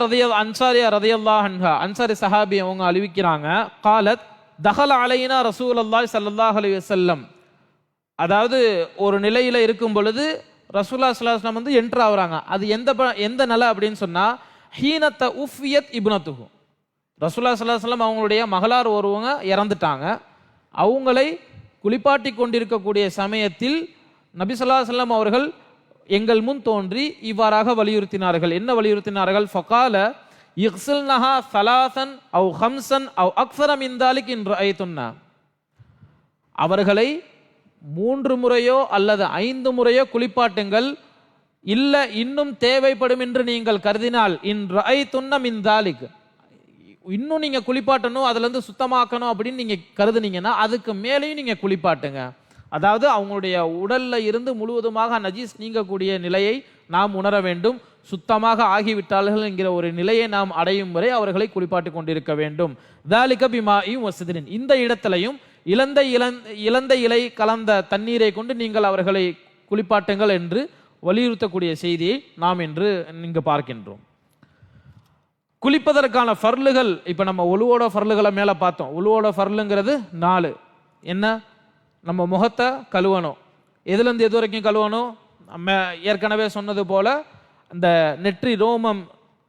Speaker 1: அன்சாரியா ரதியல்லாஹு அன்ஹா, அன்சாரி சஹாபி அவங்க அறிவிக்கிறாங்க, காலத் தஹல அலைனா ரசூலுல்லாஹி ஸல்லல்லாஹு அலைஹி வஸல்லம், அதாவது ஒரு நிலையில இருக்கும் பொழுது ரசூலுல்லாஹி ஸல்லல்லாஹு அலைஹி வஸல்லம் வந்து என்டர் ஆகுறாங்க. அது எந்த நிலை அப்படின்னு சொன்னா, ஹீனத்த உஃபியத் இப்னத்துஹு, ரசூலுல்லாஹி ஸல்லல்லாஹு அலைஹி வஸல்லம் அவங்களுடைய மகளார் ஒருவங்க இறந்துட்டாங்க. அவங்களை குளிப்பாட்டி கொண்டிருக்கக்கூடிய சமயத்தில் நபி ஸல்லல்லாஹு அலைஹி வஸல்லம் அவர்கள் எங்கள் முன் தோன்றி இவ்வாறாக வலியுறுத்தினார்கள். என்ன வலியுறுத்தினார்கள்? ஃபகால இக்ஸில்னஹா ஸலாஸன் அவ் ஹம்ஸன் அவ் அக்ஸர மின் தாலிக் இன் ரஅய்துன்னா, அவர்களை 3 முறையோ அல்லது 5 முறையோ குளிப்பாட்டுங்கள், இல்ல இன்னும் தேவைப்படும் என்று நீங்கள் கருதினால் இன் ரஅய்துன்னா மின் தாலிக், இன்னும் நீங்க குளிப்பாட்டணும், அதுல இருந்து சுத்தமாக்கணும் அப்படின்னு நீங்க கருதுனீங்கன்னா அதுக்கு மேலேயும் நீங்க குளிப்பாட்டுங்க. அதாவது அவங்களுடைய உடல்ல இருந்து முழுவதுமாக நஜீஸ் நீங்கக்கூடிய நிலையை நாம் உணர வேண்டும். சுத்தமாக ஆகிவிட்டார்கள் என்கிற ஒரு நிலையை நாம் அடையும் வரை அவர்களை குளிப்பாட்டி கொண்டிருக்க வேண்டும். தாலிக பிமாஇன் வசிதிரின், இந்த இடத்திலையும் இலந்தை இலை கலந்த தண்ணீரை கொண்டு நீங்கள் அவர்களை குளிப்பாட்டுங்கள் என்று வலியுறுத்தக்கூடிய செய்தியை நாம் இன்று இங்கு பார்க்கின்றோம். குளிப்பதற்கான ஃபர்லுகள், இப்ப நம்ம ஒழுவோட ஃபர்லுகளை மேல பார்த்தோம். ஒழுவோட ஃபர்லுங்கிறது 4. என்ன? நம்ம முகத்தை கழுவணும். எதுலேருந்து எது வரைக்கும் கழுவணும்? நம்ம ஏற்கனவே சொன்னது போல இந்த நெற்றி ரோமம்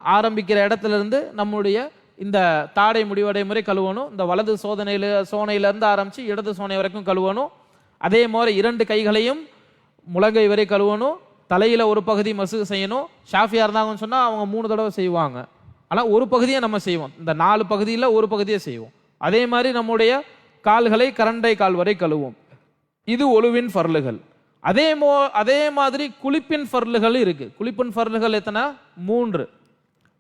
Speaker 1: ஆரம்பிக்கிற இடத்துல இருந்து நம்முடைய இந்த தாடை முடிவடை முறை கழுவணும். இந்த வலது சோனையிலிருந்து ஆரம்பித்து இடது சோனை வரைக்கும் கழுவணும். அதே மாதிரி 2 கைகளையும் முழங்கை வரை கழுவணும். தலையில் ஒரு பகுதி மசு செய்யணும். ஷாஃபியா இருந்தாங்கன்னு சொன்னால் அவங்க 3 தடவை செய்வாங்க. ஆனால் ஒரு பகுதியை நம்ம செய்வோம். இந்த 4 பகுதியில் ஒரு பகுதியை செய்வோம். அதே மாதிரி நம்முடைய கால்களை கரண்டை கால் வரை கழுவோம். இது ஒழுவின் ஃபர்லுகள். அதே மாதிரி குளிப்பின் ஃபர்லுகள் இருக்கு. குளிப்பின் ஃபர்லுகள் எத்தனை? 3.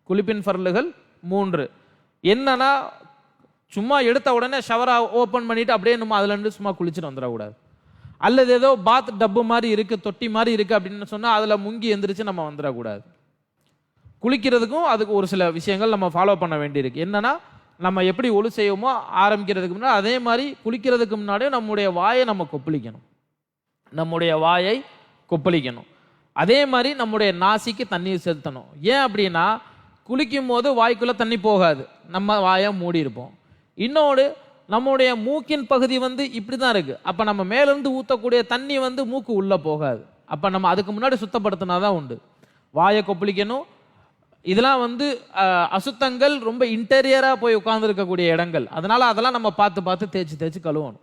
Speaker 1: குளிப்பின் ஃபர்லுகள் 3. என்னன்னா, சும்மா எடுத்த உடனே ஷவரை ஓப்பன் பண்ணிட்டு அப்படியே நம்ம அதுல இருந்து சும்மா குளிச்சுட்டு வந்துடக்கூடாது. அல்லது ஏதோ பாத் டப்பு மாதிரி இருக்கு, தொட்டி மாதிரி இருக்கு அப்படின்னு சொன்னா அதுல முங்கி எந்திரிச்சு நம்ம வந்துடக்கூடாது. குளிக்கிறதுக்கும் அதுக்கு ஒரு சில விஷயங்கள் நம்ம ஃபாலோ பண்ண வேண்டியிருக்கு. என்னன்னா, நம்ம எப்படி ஒழு செய்வோமோ ஆரம்பிக்கிறதுக்கு முன்னாடி அதே மாதிரி குளிக்கிறதுக்கு முன்னாடியே நம்முடைய வாயை நம்ம கொப்பளிக்கணும். நம்முடைய வாயை கொப்பளிக்கணும். அதே மாதிரி நம்முடைய நாசிக்கு தண்ணீர் செலுத்தணும். ஏன் அப்படின்னா, குளிக்கும் போது வாய்க்குள்ள தண்ணி போகாது, நம்ம வாயை மூடி இருப்போம். இன்னொரு நம்முடைய மூக்கின் பகுதி இப்படி தான் இருக்கு. அப்ப நம்ம மேலிருந்து ஊற்றக்கூடிய தண்ணி மூக்கு உள்ள போகாது. அப்ப நம்ம அதுக்கு முன்னாடி சுத்தப்படுத்தினாதான் உண்டு. வாயை கொப்பளிக்கணும். இதெல்லாம் அசுத்தங்கள் ரொம்ப இன்டீரியரா போய் உட்கார்ந்து இருக்கக்கூடிய இடங்கள். அதனால அதெல்லாம் நம்ம பார்த்து பார்த்து தேய்ச்சி தேய்ச்சி கழுவணும்.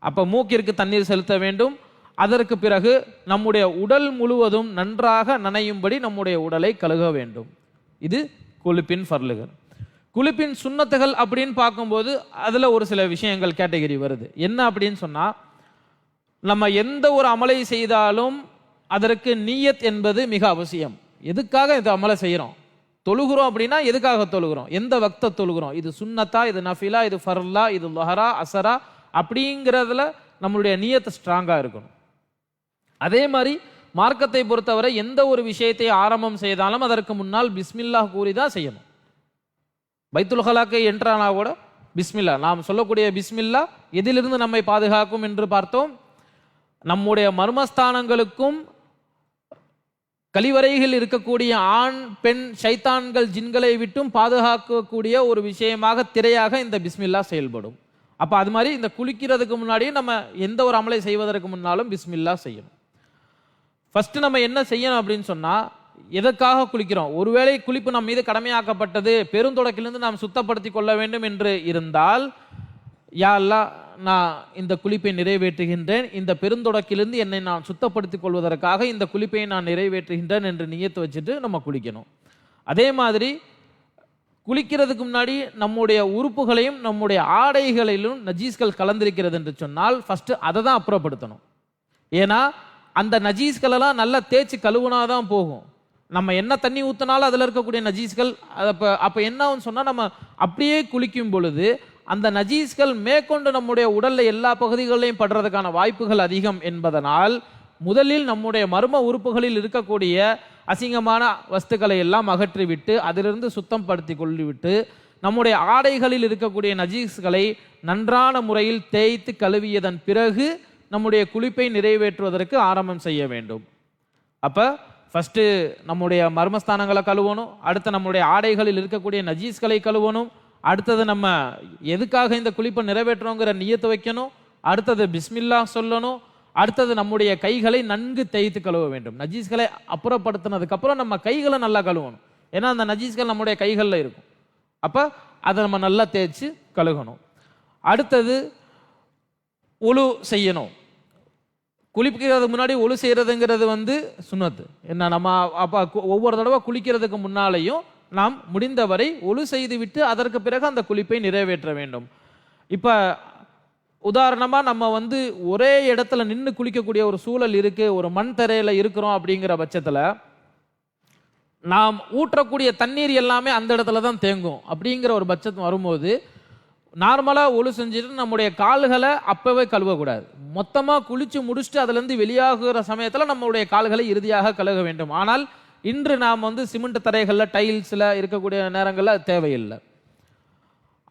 Speaker 1: அப்ப மூக்கிற்கு தண்ணீர் செலுத்த வேண்டும். அதற்கு பிறகு நம்முடைய உடல் முழுவதும் நன்றாக நனையும்படி நம்முடைய உடலை கழுக வேண்டும். இது குளிப்பின் ஃபர்லுகள். குளிப்பின் சுன்னத்துகள் அப்படின்னு பார்க்கும்போது அதுல ஒரு சில விஷயங்கள் கேட்டகரி வருது. என்ன அப்படின்னு சொன்னா, நம்ம எந்த ஒரு அமலை செய்தாலும் அதற்கு நியத் என்பது மிக அவசியம். எதுக்காக இந்த அமலை செய்யறோம்? தொழுகிறோம் அப்படின்னா எதுக்காக தொழுகிறோம்? எந்த வக்த தொழுகிறோம்? இது சுன்னத்தா, இது நஃபிலா, இது ஃபர்லா, இது லஹரா, அசரா அப்படிங்கிறதுல நம்மளுடைய நியத்து ஸ்ட்ராங்கா இருக்கணும். அதே மாதிரி மார்க்கத்தை பொறுத்தவரை எந்த ஒரு விஷயத்தை ஆரம்பம் செய்தாலும் அதற்கு முன்னால் பிஸ்மில்லா கூறிதான் செய்யணும். பைத்துல் ஹலாக்கை என்றானா கூட பிஸ்மில்லா, நாம் சொல்லக்கூடிய பிஸ்மில்லா எதிலிருந்து நம்மை பாதுகாக்கும் என்று பார்த்தோம். நம்முடைய மர்மஸ்தானங்களுக்கும் கழிவறைகள் இருக்கக்கூடிய ஆண் பெண் ஷைத்தான்கள் ஜின்களை விட்டும் பாதுகாக்கக்கூடிய ஒரு விஷயமாக திரையாக இந்த பிஸ்மில்லா செயல்படும். அப்ப அது மாதிரி இந்த குளிக்கிறதுக்கு முன்னாடியே நம்ம எந்த ஒரு அமலை செய்வதற்கு முன்னாலும் பிஸ்மில்லா செய்யணும். ஃபர்ஸ்ட் நம்ம என்ன செய்யணும் அப்படின்னு சொன்னா, எதற்காக குளிக்கிறோம்? ஒருவேளை குளிப்பு நம் மீது கடமையாக்கப்பட்டது, பெருந்தொடக்கிலிருந்து நாம் சுத்தப்படுத்தி கொள்ள வேண்டும் என்று இருந்தால், யா அல்லாஹ், நான் இந்த குளிப்பை நிறைவேற்றுகின்றேன், இந்த பெருந்தொடக்கிலிருந்து என்னை நான் சுத்தப்படுத்திக் கொள்வதற்காக இந்த குளிப்பை நான் நிறைவேற்றுகின்றேன் என்று நியத்து வச்சுட்டு நம்ம குளிக்கணும். அதே மாதிரி குளிக்கிறதுக்கு முன்னாடி நம்முடைய உறுப்புகளையும் நம்முடைய ஆடைகளிலும் நஜீஸ்கள் கலந்திருக்கிறது என்று சொன்னால் ஃபர்ஸ்ட் அதை தான் அப்புறப்படுத்தணும். ஏன்னா அந்த நஜீஸ்களெல்லாம் நல்லா தேய்ச்சி கழுவுனாதான் போகும். நம்ம என்ன தண்ணி ஊற்றினாலும் அதில் இருக்கக்கூடிய நஜீஸ்கள் அப்போ என்ன சொன்னால், நம்ம அப்படியே குளிக்கும் பொழுது அந்த நஜீஸ்கள் மேற்கொண்டு நம்முடைய உடல்ல எல்லா பகுதிகளையும் படுறதுக்கான வாய்ப்புகள் அதிகம் என்பதனால் முதலில் நம்முடைய மர்ம உறுப்புகளில் இருக்கக்கூடிய அசிங்கமான வஸ்துக்களை எல்லாம் அகற்றிவிட்டு அதிலிருந்து சுத்தம் படுத்தி கொள்ளிவிட்டு நம்முடைய ஆடைகளில் இருக்கக்கூடிய நஜீஸ்களை நன்றான முறையில் தேய்த்து கழுவியதன் பிறகு நம்முடைய குளிப்பை நிறைவேற்றுவதற்கு ஆரம்பம் செய்ய வேண்டும். அப்ப ஃபர்ஸ்ட் நம்முடைய மர்மஸ்தானங்களை கழுவணும், அடுத்து நம்முடைய ஆடைகளில் இருக்கக்கூடிய நஜீஸ்களை கழுவணும், அடுத்தது நம்ம எதுக்காக இந்த குளிப்பை நிறைவேற்றணுங்கிற நியத்தை வைக்கணும், அடுத்தது பிஸ்மில்லா சொல்லணும், அடுத்தது நம்முடைய கைகளை நன்கு தேய்த்து கழுவ வேண்டும். நஜீஸ்களை அப்புறப்படுத்தினதுக்கு அப்புறம் நம்ம கைகளை நல்லா கழுவணும். ஏன்னா அந்த நஜீஸ்கள் நம்முடைய கைகளில் இருக்கும். அப்ப அதை நம்ம நல்லா தேய்ச்சி கழுகணும். அடுத்தது ஒழு செய்யணும். குளிக்கிறதுக்கு முன்னாடி ஒழு செய்யறதுங்கிறது சுன்னத்து. என்ன, நம்ம அப்ப ஒவ்வொரு தடவை குளிக்கிறதுக்கு முன்னாலேயும் நாம் முடிந்தவரை ஒழு செய்து விட்டு அதற்கு பிறகு அந்த குளிப்பை நிறைவேற்ற வேண்டும். இப்ப உதாரணமா நம்ம ஒரே இடத்துல நின்று குளிக்கக்கூடிய ஒரு சூழல் இருக்கு, ஒரு மண் தரையில இருக்கிறோம். அப்படிங்கிற பட்சத்துல நாம் ஊற்றக்கூடிய தண்ணீர் எல்லாமே அந்த இடத்துல தான் தேங்கும். அப்படிங்கிற ஒரு பட்சம் வரும்போது நார்மலா ஒழு செஞ்சுட்டு நம்முடைய கால்களை அப்பவே கழுவக்கூடாது. மொத்தமா குளிச்சு முடிச்சுட்டு அதுல இருந்து வெளியாகிற சமயத்துல நம்மளுடைய கால்களை இறுதியாக கழுவ வேண்டும். ஆனால் இன்று நாம் சிமெண்ட் தரைகள்ல டைல்ஸ்ல இருக்கக்கூடிய நேரங்கள்ல தேவையில்லை.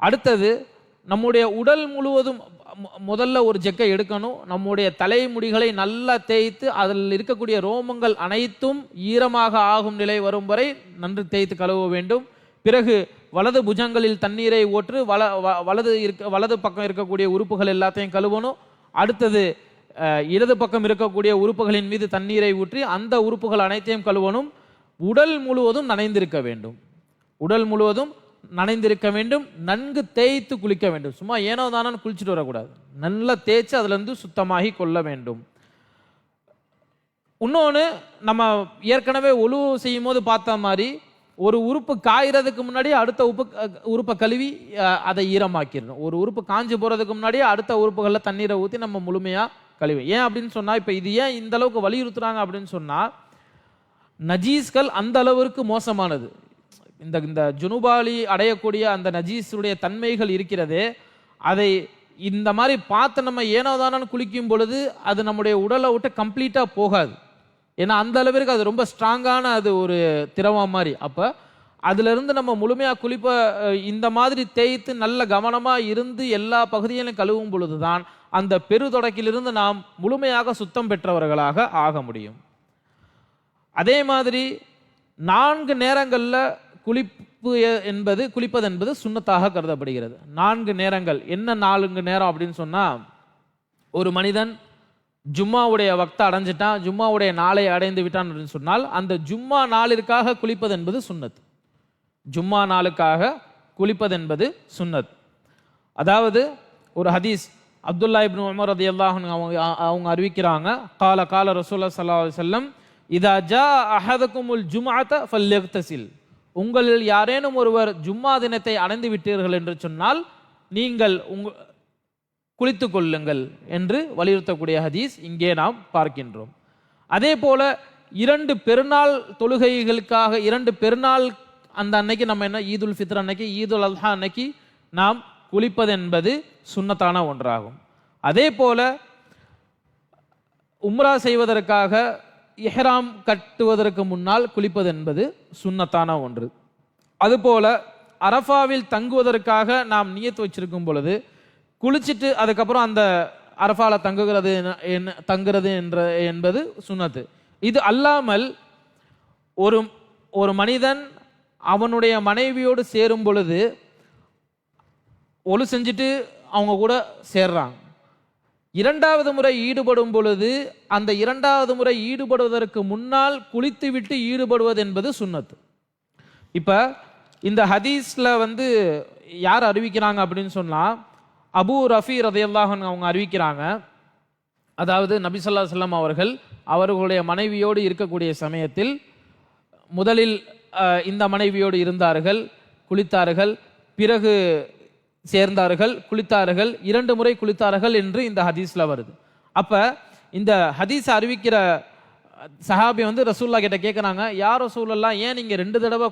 Speaker 1: அடுத்தது நம்முடைய உடல் முழுவதும் முதல்ல ஒரு ஜெக்கை எடுக்கணும். நம்முடைய தலைமுடிகளை நல்லா தேய்த்து அதில் இருக்கக்கூடிய ரோமங்கள் அனைத்தும் ஈரமாக ஆகும் நிலை வரும் வரை நன்கு தேய்த்து கழுவ வேண்டும். பிறகு வலது புஜங்களில் தண்ணீரை ஊற்று வலது பக்கம் இருக்கக்கூடிய உறுப்புகள் எல்லாத்தையும் கழுவணும். அடுத்தது இடது பக்கம் இருக்கக்கூடிய உறுப்புகளின் மீது தண்ணீரை ஊற்றி அந்த உறுப்புகள் அனைத்தையும் கழுவணும். உடல் முழுவதும் நனைந்திருக்க வேண்டும். உடல் முழுவதும் நனைந்திருக்க வேண்டும். நன்கு தேய்த்து குளிக்க வேண்டும். சும்மா ஏனோ தானோ குளிச்சுட்டு வரக்கூடாது. நல்லா தேய்ச்சி அதுல இருந்து சுத்தமாகி கொள்ள வேண்டும். இன்னொன்று, நம்ம ஏற்கனவே ஒழு செய்யும் போது பார்த்த மாதிரி ஒரு உறுப்பு காய்கிறதுக்கு முன்னாடி அடுத்த உறுப்பை கழுவி அதை ஈரமாக்கிடணும். ஒரு உறுப்பு காஞ்சு போறதுக்கு முன்னாடியே அடுத்த உறுப்புகளில் தண்ணீரை ஊற்றி நம்ம முழுமையா கழுவி. ஏன் அப்படின்னு சொன்னா, இப்ப இது ஏன் இந்த அளவுக்கு வலியுறுத்துறாங்க அப்படின்னு சொன்னா, நஜீஸ்கள் அந்த அளவிற்கு மோசமானது. இந்த இந்த ஜுனுபாலி அடையக்கூடிய அந்த நஜீஸுடைய தன்மைகள் இருக்கிறதே, அதை இந்த மாதிரி பார்த்து நம்ம ஏனோதானு குளிக்கும் பொழுது அது நம்முடைய உடலை விட்டு கம்ப்ளீட்டாக போகாது. ஏன்னா அந்த அளவிற்கு அது ரொம்ப ஸ்ட்ராங்கான அது ஒரு திரவம் மாதிரி. அப்போ அதிலிருந்து நம்ம முழுமையாக இந்த மாதிரி தேய்த்து நல்ல கவனமாக இருந்து எல்லா பகுதிகளையும் கழுவும் பொழுது தான் அந்த பெருதொடக்கிலிருந்து நாம் முழுமையாக சுத்தம் பெற்றவர்களாக ஆக முடியும். அதே மாதிரி 4 நேரங்களில் குளிப்பது என்பது சுன்னத்தாக கருதப்படுகிறது. 4 நேரங்கள் என்ன 4 நேரம் அப்படின்னு சொன்னால், ஒரு மனிதன் ஜும்மாவுடைய வக்த அடைஞ்சிட்டான், ஜும்மாவுடைய நாளை அடைந்து விட்டான் அப்படின்னு சொன்னால் அந்த ஜும்மா நாளிற்காக குளிப்பது என்பது சுன்னத். ஜும்மா நாளுக்காக குளிப்பது என்பது சுன்னத். அதாவது ஒரு ஹதீஸ் அப்துல்லா இப்னு உமர் ரலியல்லாஹு அன்ஹு அவங்க அறிவிக்கிறாங்க, கால ரசூலுல்லாஹி ஸல்லல்லாஹு அலைஹி வஸல்லம் இதா ஜா அஹதுகுமுல் ஜும்அத ஃபல்யக்தசில், உங்களில் யாரேனும் ஒருவர் ஜும்மா தினத்தை அடைந்து விட்டீர்கள் என்று சொன்னால் நீங்கள் குளித்துக் கொள்ளுங்கள் என்று வலியுறுத்தக்கூடிய ஹதீஸ் இங்கே நாம் பார்க்கின்றோம். அதே போல 2 பெருநாள் தொழுகைகளுக்காக 2 பெருநாள் அந்த அன்னைக்கு நம்ம என்ன ஈதுல் ஃபித்ர் அன்னைக்கு, ஈதுல் அல்ஹா அன்னைக்கு நாம் குளிப்பது என்பது சுன்னத்தான ஒன்றாகும். அதே போல உம்ரா செய்வதற்காக இஹ்ராம் கட்டுவதற்கு முன்னால் குளிப்பது என்பது சுன்னத்தான ஒன்று. அதுபோல அரஃபாவில் தங்குவதற்காக நாம் நியத்து வச்சிருக்கும் பொழுது குளிச்சுட்டு அதுக்கப்புறம் அந்த அரஃபால தங்குறது என்பது சுன்னத்து. இது அல்லாமல் ஒரு மனிதன் அவனுடைய மனைவியோடு சேரும் பொழுது ஒழு செஞ்சுட்டு அவங்க கூட சேர்றாங்க. 2வது முறை ஈடுபடும் பொழுது அந்த 2வது முறை ஈடுபடுவதற்கு முன்னால் குளித்து விட்டு ஈடுபடுவது என்பது சுன்னத்து. இப்போ இந்த ஹதீஸ்ல யார் அறிவிக்கிறாங்க அப்படின்னு சொன்னா, அபூ ரஃபி ரலியல்லாஹு அன்ஹு அவங்க அறிவிக்கிறாங்க. அதாவது நபி ஸல்லல்லாஹு அலைஹி வஸல்லம் அவர்கள் அவர்களுடைய மனைவியோடு இருக்கக்கூடிய சமயத்தில் முதலில் இந்த மனைவியோடு இருந்தார்கள், குளித்தார்கள், பிறகு சேர்ந்தார்கள், குளித்தார்கள், 2 முறை குளித்தார்கள் என்று இந்த ஹதீஸ்ல வருது. அப்ப இந்த ஹதீஸ் அறிவிக்கிற சஹாபி ரசூலுல்லாஹ் கிட்ட கேட்குறாங்க, யார் ரசூலுல்லாஹ், ஏன் நீங்க 2 தடவை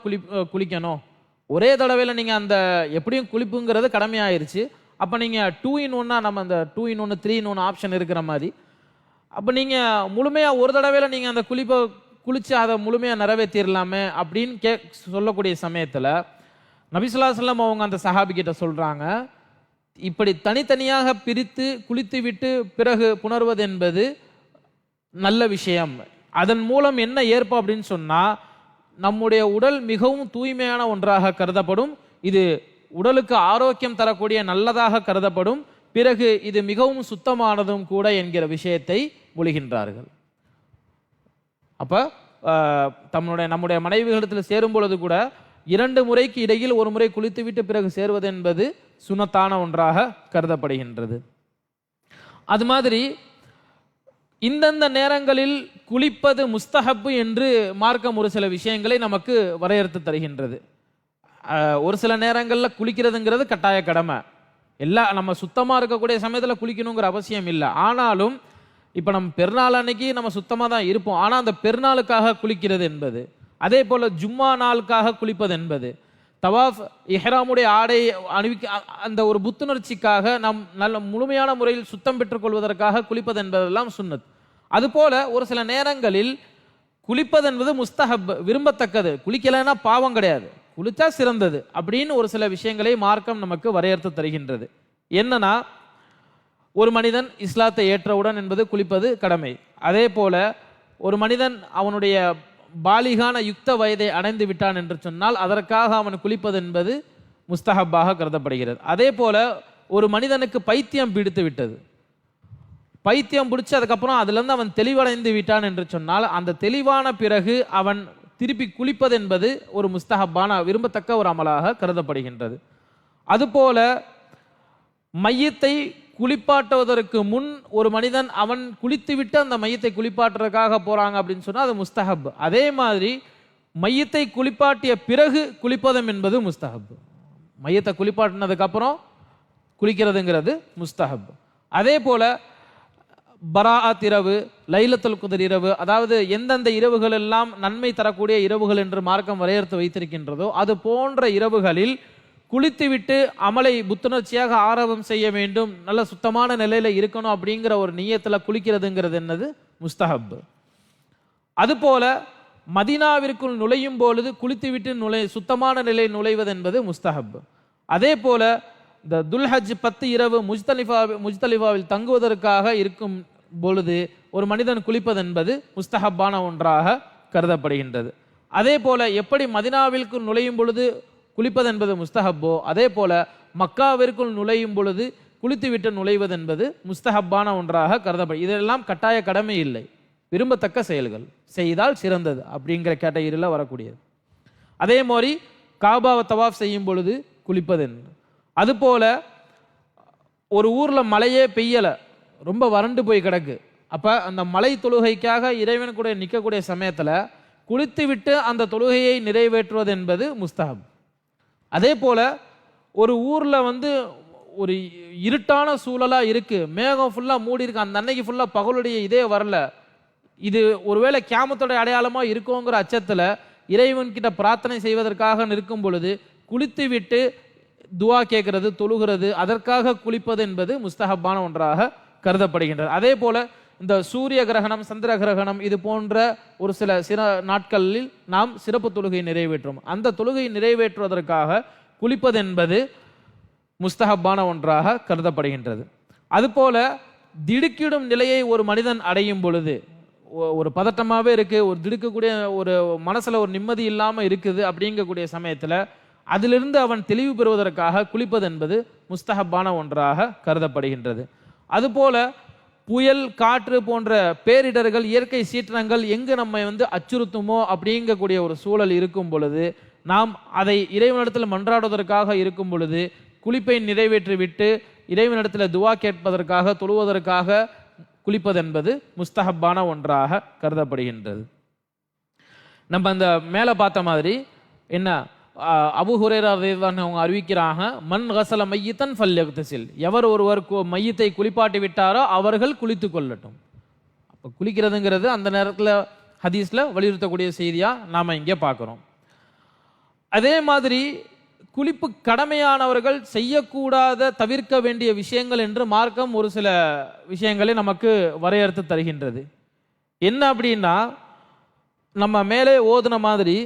Speaker 1: குளிக்கணும்? ஒரே தடவையில் நீங்க அந்த எப்படியும் குளிப்புங்கிறது கடமையாயிருச்சு. அப்போ நீங்க 2 in 1 நம்ம அந்த 2 in 1 3 in 1 ஆப்ஷன் இருக்கிற மாதிரி, அப்போ நீங்க முழுமையா ஒரு தடவையில் நீங்க அந்த குளிச்சு அதை முழுமையாக நிறைவேற்றிடலாமே அப்படின்னு சொல்லக்கூடிய சமயத்தில் நபி ஸல்லல்லாஹு அலைஹி வஸல்லம் அவங்க அந்த சஹாபி கிட்ட சொல்றாங்க, இப்படி தனித்தனியாக பிரித்து குளித்து விட்டு பிறகு புணர்வது என்பது நல்ல விஷயம். அதன் மூலம் என்ன ஏற்படும் அப்படின்னு சொன்னா, நம்முடைய உடல் மிகவும் தூய்மையான ஒன்றாக கருதப்படும், இது உடலுக்கு ஆரோக்கியம் தரக்கூடிய நல்லதாக கருதப்படும், பிறகு இது மிகவும் சுத்தமானதும் கூட என்கிற விஷயத்தை மொழிகின்றார்கள். அப்ப நம்முடைய மனைவிகளிடத்தில் சேரும் பொழுது கூட 2 முறைக்கு இடையில் 1 முறை குளித்துவிட்டு பிறகு சேருவது என்பது சுன்னத்தான ஒன்றாக கருதப்படுகின்றது. அது மாதிரி இந்தந்த நேரங்களில் குளிப்பது முஸ்தஹப்பு என்று மார்க்கம் ஒரு சில விஷயங்களை நமக்கு வரையறுத்து தருகின்றது. ஒரு சில நேரங்களில் குளிக்கிறதுங்கிறது கட்டாய கடமை. நம்ம சுத்தமாக இருக்கக்கூடிய சமயத்தில் குளிக்கணுங்கிற அவசியம் இல்லை. ஆனாலும் இப்போ நம்ம பெருநாள் அன்னைக்கு நம்ம சுத்தமாக தான் இருப்போம், ஆனால் அந்த பெருநாளுக்காக குளிக்கிறது என்பது, அதே போல் ஜும்மா நாளுக்காக குளிப்பது என்பது, தவாஃப் இஹ்ராமுடைய ஆடை அந்த ஒரு புத்துணர்ச்சிக்காக நாம் நல்ல முழுமையான முறையில் சுத்தம் பெற்றுக்கொள்வதற்காக குளிப்பது என்பதெல்லாம் சுன்னத். அதுபோல ஒரு சில நேரங்களில் குளிப்பது என்பது முஸ்தஹப், விரும்பத்தக்கது. குளிக்கலைன்னா பாவம் கிடையாது, குளிச்சா சிறந்தது அப்படின்னு ஒரு சில விஷயங்களை மார்க்கம் நமக்கு வரையறுத்து தருகின்றது. என்னன்னா, ஒரு மனிதன் இஸ்லாத்தை ஏற்றவுடன் என்பது குளிப்பது கடமை. அதே போல ஒரு மனிதன் அவனுடைய பாலிகான யுக்த வயதை அடைந்து விட்டான் என்று சொன்னால் அதற்காக அவன் குளிப்பது என்பது முஸ்தஹப்பாக கருதப்படுகிறது. அதே போல ஒரு மனிதனுக்கு பைத்தியம் பிடித்து விட்டது, பைத்தியம் பிடிச்சு அதுக்கப்புறம் அதுலேருந்து அவன் தெளிவடைந்து விட்டான் என்று சொன்னால் அந்த தெளிவான பிறகு அவன் திருப்பி குளிப்பது என்பது ஒரு முஸ்தஹப்பான விரும்பத்தக்க ஒரு அமலாக கருதப்படுகின்றது. அதுபோல மையத்தை குளிப்பாட்டுவதற்கு முன் ஒரு மனிதன் அவன் குளித்துவிட்டு அந்த மையத்தை குளிப்பாட்டுறதுக்காக போறாங்க அப்படின்னு சொன்னா அது முஸ்தஹப். அதே மாதிரி மையத்தை குளிப்பாட்டிய பிறகு குளிப்பதும் என்பது முஸ்தஹப். மையத்தை குளிப்பாட்டினதுக்கு அப்புறம் குளிக்கிறதுங்கிறது முஸ்தஹப். அதே போல பராஅத் இரவு, லைலத்துல் குத்ர் இரவு, அதாவது எந்தெந்த இரவுகள் எல்லாம் நன்மை தரக்கூடிய இரவுகள் என்று மார்க்கம் வரையறுத்து வைத்திருக்கின்றதோ அது போன்ற இரவுகளில் குளித்துவிட்டு அமலை புத்துணர்ச்சியாக ஆரம்பம் செய்ய வேண்டும், நல்ல சுத்தமான நிலையில இருக்கணும் அப்படிங்கிற ஒரு நியத்தில் குளிக்கிறதுங்கிறது என்னது? முஸ்தஹப். அதுபோல மதீனாவிற்குள் நுழையும் பொழுது குளித்துவிட்டு சுத்தமான நிலையில் நுழைவது என்பது முஸ்தஹப். அதே போல இந்த துல்ஹஜ் 10 இரவு முஜ்தலிஃபாவில் தங்குவதற்காக இருக்கும் பொழுது ஒரு மனிதன் குளிப்பது என்பது முஸ்தஹப்பான ஒன்றாக கருதப்படுகின்றது. அதே போல எப்படி மதீனாவிற்குள் நுழையும் பொழுது குளிப்பது என்பது முஸ்தஹப்போ அதே போல மக்காவிற்குள் நுழையும் பொழுது குளித்துவிட்டு நுழைவது என்பது முஸ்தஹப்பான ஒன்றாக கருதப்படும். இதெல்லாம் கட்டாய கடமை இல்லை, விரும்பத்தக்க செயல்கள், செய்தால் சிறந்தது அப்படிங்கிற கேட்டகரியில் வரக்கூடியது. அதே மாதிரி காபாவை தவாஃப் செய்யும் பொழுது குளிப்பது. அதுபோல ஒரு ஊர்ல மழையே பெய்யலை, ரொம்ப வறண்டு போய் கிடக்கு, அப்ப அந்த மலை தொழுகைக்காக இறைவன் கூட நிற்கக்கூடிய சமயத்துல குளித்து விட்டு அந்த தொழுகையை நிறைவேற்றுவது என்பது முஸ்தஹப். அதே போல ஒரு ஊர்ல ஒரு இருட்டான சூழலா இருக்கு, மேகம் ஃபுல்லா மூடி இருக்கு, அந்த அன்னைக்கு ஃபுல்லா பகலுடைய இதே வரல, இது ஒருவேளை கியாமத்தோட அடையாளமா இருக்குங்கிற அச்சத்துல இறைவன் கிட்ட பிரார்த்தனை செய்வதற்காக நிற்கும் பொழுது குளித்து விட்டு துவா கேட்கிறது, தொழுகிறது, அதற்காக குளிப்பது என்பது முஸ்தஹப்பான ஒன்றாக கருதப்படுகின்றது. அதே போல இந்த சூரிய கிரகணம், சந்திர கிரகணம் இது போன்ற ஒரு சில நாட்களில் நாம் சிறப்பு தொழுகை நிறைவேற்றும், அந்த தொழுகை நிறைவேற்றுவதற்காக குளிப்பது என்பது முஸ்தஹப்பான ஒன்றாக கருதப்படுகின்றது. அதுபோல திடுக்கிடும் நிலையை ஒரு மனிதன் அடையும் பொழுது, ஒரு பதட்டமாகவே இருக்கு, ஒரு திடுக்கக்கூடிய ஒரு மனசுல ஒரு நிம்மதி இல்லாமல் இருக்குது அப்படிங்கக்கூடிய சமயத்தில் அதிலிருந்து அவன் தெளிவு பெறுவதற்காக குளிப்பது என்பது முஸ்தஹப்பான ஒன்றாக கருதப்படுகின்றது. அதுபோல புயல், காற்று போன்ற பேரிடர்கள், இயற்கை சீற்றங்கள் எங்கு நம்மை அச்சுறுத்துமோ அப்படிங்கக்கூடிய ஒரு சூழல் இருக்கும் பொழுது நாம் அதை இறைவனிடத்தில் மன்றாடுவதற்காக இருக்கும் பொழுது குளிப்பை நிறைவேற்றி விட்டு இறைவனிடத்தில் துவா கேட்பதற்காக தொழுவதற்காக குளிப்பது என்பது முஸ்தஹப்பான ஒன்றாக கருதப்படுகின்றது. நம்ம அந்த மேலே பார்த்த மாதிரி என்ன அபூ ஹுரைரா ரலியல்லாஹு அவங்க அறிவிக்கிறாங்க, மன் கஸல மையித்தன் ஃபல்யக்தஸில், எவர் ஒருவர் மையத்தை குளிப்பாட்டி விட்டாரோ அவர்கள் குளித்து கொள்ளட்டும். அப்போ குளிக்கிறதுங்கிறது அந்த நேரத்தில் ஹதீஸில் வலியுறுத்தக்கூடிய செய்தியா நாம் இங்கே பார்க்குறோம். அதே மாதிரி குளிப்பு கடமையானவர்கள் செய்யக்கூடாத தவிர்க்க வேண்டிய விஷயங்கள் என்று மார்க்கம் ஒரு சில விஷயங்களை நமக்கு வரையறுத்து தருகின்றது. என்ன அப்படின்னா, நம்ம மேலே ஓதுன மாதிரி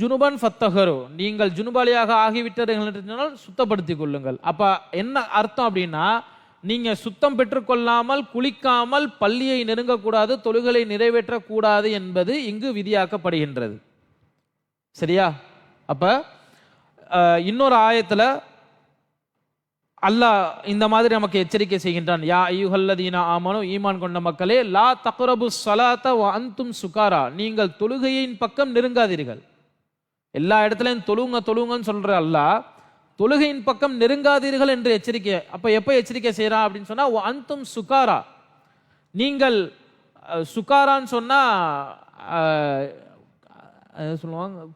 Speaker 1: ஜுனுபன் ஃபத்தஹரு, நீங்கள் ஜுனுபாலியாக ஆகிவிட்டீர்கள் சுத்தப்படுத்திக் கொள்ளுங்கள். அப்ப என்ன அர்த்தம் அப்படின்னா, நீங்க சுத்தம் பெற்றுக்கொள்ளாமல் குளிக்காமல் பள்ளியை நெருங்கக்கூடாது, தொழுகளை நிறைவேற்றக்கூடாது என்பது இங்கு விதியாக்கப்படுகின்றது. சரியா? அப்ப இன்னொரு ஆயத்துல அல்லாஹ் இந்த மாதிரி நமக்கு எச்சரிக்கை செய்கின்றான், யா அய்யுஹல்லதீன ஆமனு, ஈமான் கொண்ட மக்களே, லா தக்ரபு ஸலாத வ அன்தும் சுகாரா, நீங்கள் தொழுகையின் பக்கம் நெருங்காதீர்கள். எல்லா இடத்துலையும் தொழுங்கன்னு சொல்ற அல்லாஹ் தொழுகையின் பக்கம் நெருங்காதீர்கள் என்று எச்சரிக்கை. அப்ப எப்ப எச்சரிக்கை செய்யறான் அப்படின்னு சொன்னா, வ அன்தும் சுகாரா, நீங்கள் சுகாரான்னு சொன்னா சொல்லுவாங்க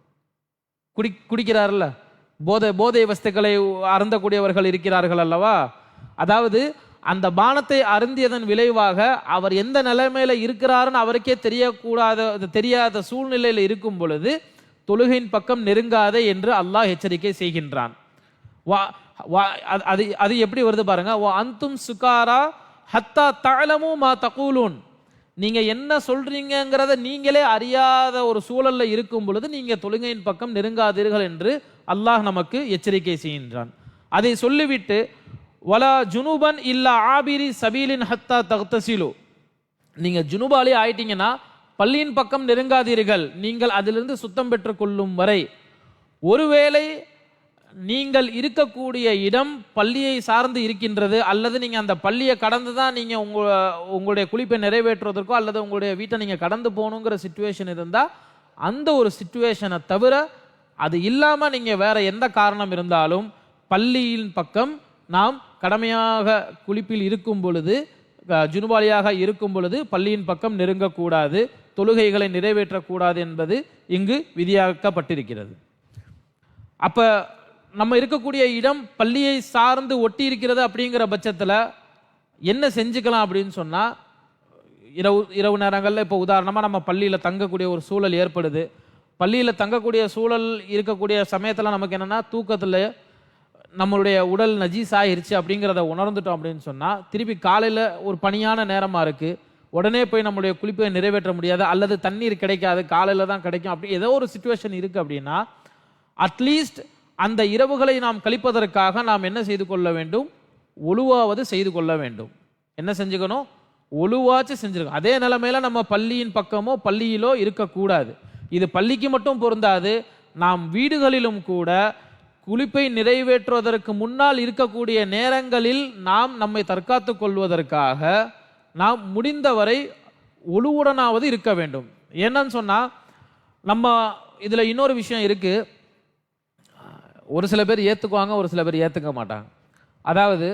Speaker 1: குடிக்கிறார்ல, போதை வஸ்துக்களை அருந்தக்கூடியவர்கள் இருக்கிறார்கள் அல்லவா, அதாவது அந்த பானத்தை அருந்தியதன் விளைவாக அவர் எந்த நிலைமையில இருக்கிறாருன்னு அவருக்கே தெரியாத சூழ்நிலையில் இருக்கும் பொழுது தொழுகையின் பக்கம் நெருங்காதே என்று அல்லாஹ் எச்சரிக்கை செய்கின்றான். அது எப்படி வருது பாருங்க, அந்தும் சுகாரா ஹத்தா தஅலமு மா தகூலூன், நீங்க என்ன சொல்றீங்கிறத நீங்களே அறியாத ஒரு சூழல்ல இருக்கும் பொழுது நீங்க தொழுகையின் பக்கம் நெருங்காதீர்கள் என்று அல்லாஹ் நமக்கு எச்சரிக்கை செய்கின்றான். அதை சொல்லிவிட்டு வலா ஜுனுபன் இல்லா ஆபிரி சபீலின் ஹத்தா தக்தசிலு, நீங்க ஜுனுபாலி ஆயிட்டீங்கன்னா பள்ளியின் பக்கம் நெருங்காதீர்கள், நீங்கள் அதிலிருந்து சுத்தம் பெற்றுக் கொள்ளும் வரை. ஒருவேளை நீங்கள் இருக்கக்கூடிய இடம் பள்ளியை சார்ந்து இருக்கின்றது, அல்லது நீங்க அந்த பள்ளியை கடந்து தான் நீங்க உங்களுடைய குளிப்பை நிறைவேற்றுவதற்கோ அல்லது உங்களுடைய வீட்டை நீங்க கடந்து போகணுங்கிற சிச்சுவேஷன் இருந்தா, அந்த ஒரு சிச்சுவேஷனை தவிர அது இல்லாம நீங்க வேற எந்த காரணம் இருந்தாலும் பள்ளியின் பக்கம் நாம் கடமையாக குளிப்பில் இருக்கும் பொழுது, ஜுனுபாலியாக இருக்கும் பொழுது பள்ளியின் பக்கம் நெருங்கக்கூடாது, தொழுகைகளை நிறைவேற்றக்கூடாது என்பது இங்கு விதியாக்கப்பட்டிருக்கிறது. அப்ப நம்ம இருக்கக்கூடிய இடம் பள்ளியை சார்ந்து ஒட்டி இருக்கிறது அப்படிங்கிற பட்சத்தில் என்ன செஞ்சுக்கலாம் அப்படின்னு சொன்னால், இரவு நேரங்களில் இப்போ உதாரணமாக நம்ம பள்ளியில் தங்கக்கூடிய ஒரு சூழல் ஏற்படுது. பள்ளியில் தங்கக்கூடிய சூழல் இருக்கக்கூடிய சமயத்தில் நமக்கு என்னென்னா, தூக்கத்தில் நம்மளுடைய உடல் நஜீஸ் ஆகிருச்சு அப்படிங்கிறத உணர்ந்துட்டோம் அப்படின்னு சொன்னால், திருப்பி காலையில் ஒரு பனியான நேரமாக இருக்குது, உடனே போய் நம்மளுடைய குளிப்பை நிறைவேற்ற முடியாது, அல்லது தண்ணீர் கிடைக்காது, காலையில் தான் கிடைக்கும், அப்படி ஏதோ ஒரு சிச்சுவேஷன் இருக்குது அப்படின்னா, அட்லீஸ்ட் அந்த இரவுகளை நாம் கழிப்பதற்காக நாம் என்ன செய்து கொள்ள வேண்டும்? ஒழுவாவது செய்து கொள்ள வேண்டும். என்ன செஞ்சுக்கணும்? ஒழுவாச்சு செஞ்சிருக்கணும். அதே நிலைமையில நம்ம பள்ளியின் பக்கமோ பள்ளியிலோ இருக்கக்கூடாது. இது பள்ளிக்கு மட்டும் பொருந்தாது, நாம் வீடுகளிலும் கூட குளிப்பை நிறைவேற்றுவதற்கு முன்னால் இருக்கக்கூடிய நேரங்களில் நாம் நம்மை தற்காத்துக் கொள்வதற்காக நாம் முடிந்தவரை ஒழுவுடனாவது இருக்க வேண்டும். என்னன்னு சொன்னால், நம்ம இதில் இன்னொரு விஷயம் இருக்குது. ஒரு சில பேர் ஏற்றுக்குவாங்க, ஒரு சில பேர் ஏற்றுக்க மாட்டாங்க. அதாவது,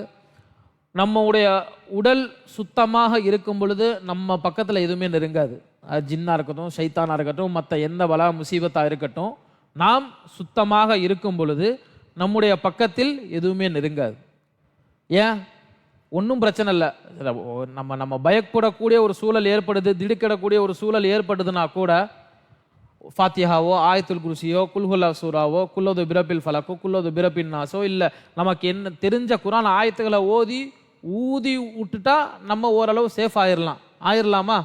Speaker 1: நம்முடைய உடல் சுத்தமாக இருக்கும் பொழுது நம்ம பக்கத்தில் எதுவுமே நெருங்காது. அது ஜின்னாக இருக்கட்டும், ஷைத்தானாக இருக்கட்டும், மற்ற எந்த பலா முசீபத்தாக இருக்கட்டும், நாம் சுத்தமாக இருக்கும் பொழுது நம்முடைய பக்கத்தில் எதுவுமே நெருங்காது. ஏன்? ஒன்றும் பிரச்சனை இல்லை. நம்ம பயப்படக்கூடிய ஒரு சூழல் ஏற்படுது, திடுக்கிடக்கூடிய ஒரு சூழல் ஏற்படுதுன்னா கூட ஃபாத்தியாவோ, ஆயத்துல் குர்சியோ, குல்ஹுல்லா சூராவோ, குல்லது பிரபில் ஃபலக்கோ, குல்லது பிரபின் நாசோ, இல்லை நமக்கு என்ன தெரிஞ்ச குரான் ஆயத்துக்களை ஊதி விட்டுட்டா நம்ம ஓரளவு சேஃப் ஆயிரலாமா?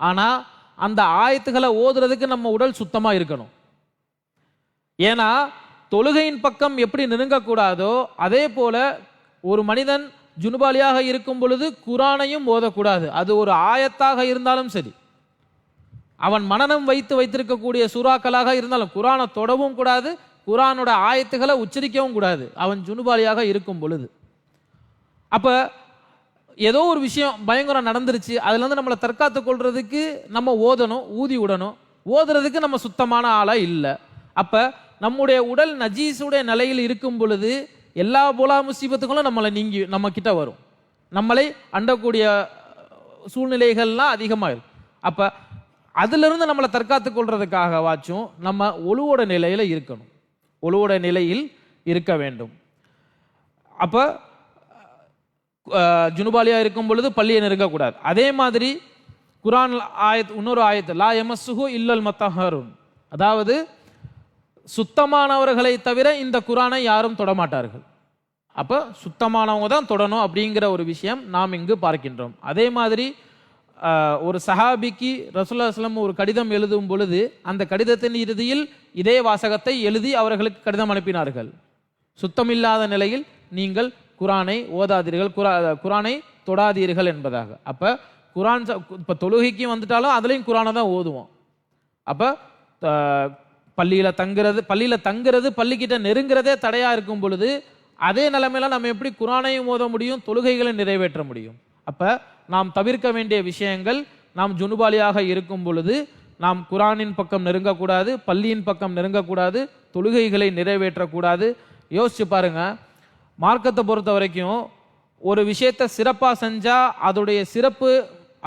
Speaker 1: ஆனால் அந்த ஆயத்துக்களை ஓதுறதுக்கு நம்ம உடல் சுத்தமாக இருக்கணும். ஏன்னா தொழுகையின் பக்கம் எப்படி நெருங்கக்கூடாதோ அதே போல ஒரு மனிதன் ஜுனுபாலியாக இருக்கும் பொழுது குரானையும் ஓதக்கூடாது. அது ஒரு ஆயத்தாக இருந்தாலும் சரி, அவன் மனனம் வைத்திருக்கக்கூடிய சூறாக்களாக இருந்தாலும் குரானை தொடவும் கூடாது, குரானோட ஆயத்துக்களை உச்சரிக்கவும் கூடாது அவன் ஜுனுபாலியாக இருக்கும் பொழுது. அப்போ ஏதோ ஒரு விஷயம் பயங்கரம் நடந்துருச்சு, அதுலேருந்து நம்மளை தற்காத்து கொள்றதுக்கு நம்ம ஓதணும், ஊதி விடணும். ஓதுறதுக்கு நம்ம சுத்தமான ஆளாக இல்லை. அப்போ நம்முடைய உடல் நஜீஸுடைய நிலையில் இருக்கும் பொழுது எல்லா போலா முசீபத்துகளும் நம்ம கிட்ட வரும், நம்மளை அண்டக்கூடிய சூழ்நிலைகள்லாம் அதிகமாக இருக்கும். அப்போ அதிலிருந்து நம்மளை தற்காத்து கொள்றதுக்காக வாச்சும் நம்ம ஒழுவோட நிலையில் இருக்கணும், ஒழுவோட நிலையில் இருக்க வேண்டும். அப்போ ஜுனுபாலியாக இருக்கும் பொழுது பள்ளியை நெருங்கக்கூடாது. அதே மாதிரி குரான் இன்னொரு ஆயத்து, லா யமஸ்ஸுஹு இல்லல் மத்தஹருன், அதாவது சுத்தமானவர்களை தவிர இந்த குரானை யாரும் தொடமாட்டார்கள். அப்போ சுத்தமானவங்க தான் தொடணும் அப்படிங்கிற ஒரு விஷயம் நாம் இங்கு பார்க்கின்றோம். அதே மாதிரி ஒரு சஹாபிக்கு ரசூலுல்லாஹி ஸல்லல்லாஹு அலைஹி வஸல்லம் ஒரு கடிதம் எழுதும் பொழுது அந்த கடிதத்தின் இறுதியில் இதே வாசகத்தை எழுதி அவர்களுக்கு கடிதம் அனுப்பினார்கள். சுத்தமில்லாத நிலையில் நீங்கள் குரானை ஓதாதீர்கள், குரானை தொடாதீர்கள் என்பதாக. அப்போ குரான் இப்போ தொழுகைக்கு வந்துட்டாலும் அதுலேயும் குரானை தான் ஓதுவோம். அப்போ பள்ளியில் தங்குறது பள்ளிக்கிட்ட நெருங்கிறதே தடையாக இருக்கும் பொழுது அதே நிலைமையில நம்ம எப்படி குரானையும் ஓத முடியும், தொழுகைகளை நிறைவேற்ற முடியும்? அப்போ நாம் தவிர்க்க வேண்டிய விஷயங்கள், நாம் ஜுனுபாலியாக இருக்கும் பொழுது நாம் குரானின் பக்கம் நெருங்கக்கூடாது, பள்ளியின் பக்கம் நெருங்கக்கூடாது, தொழுகைகளை நிறைவேற்றக்கூடாது. யோசிச்சு பாருங்க, மார்க்கத்தை பொறுத்த வரைக்கும் ஒரு விஷயத்தை சிறப்பாக செஞ்சால் அதோடைய சிறப்பு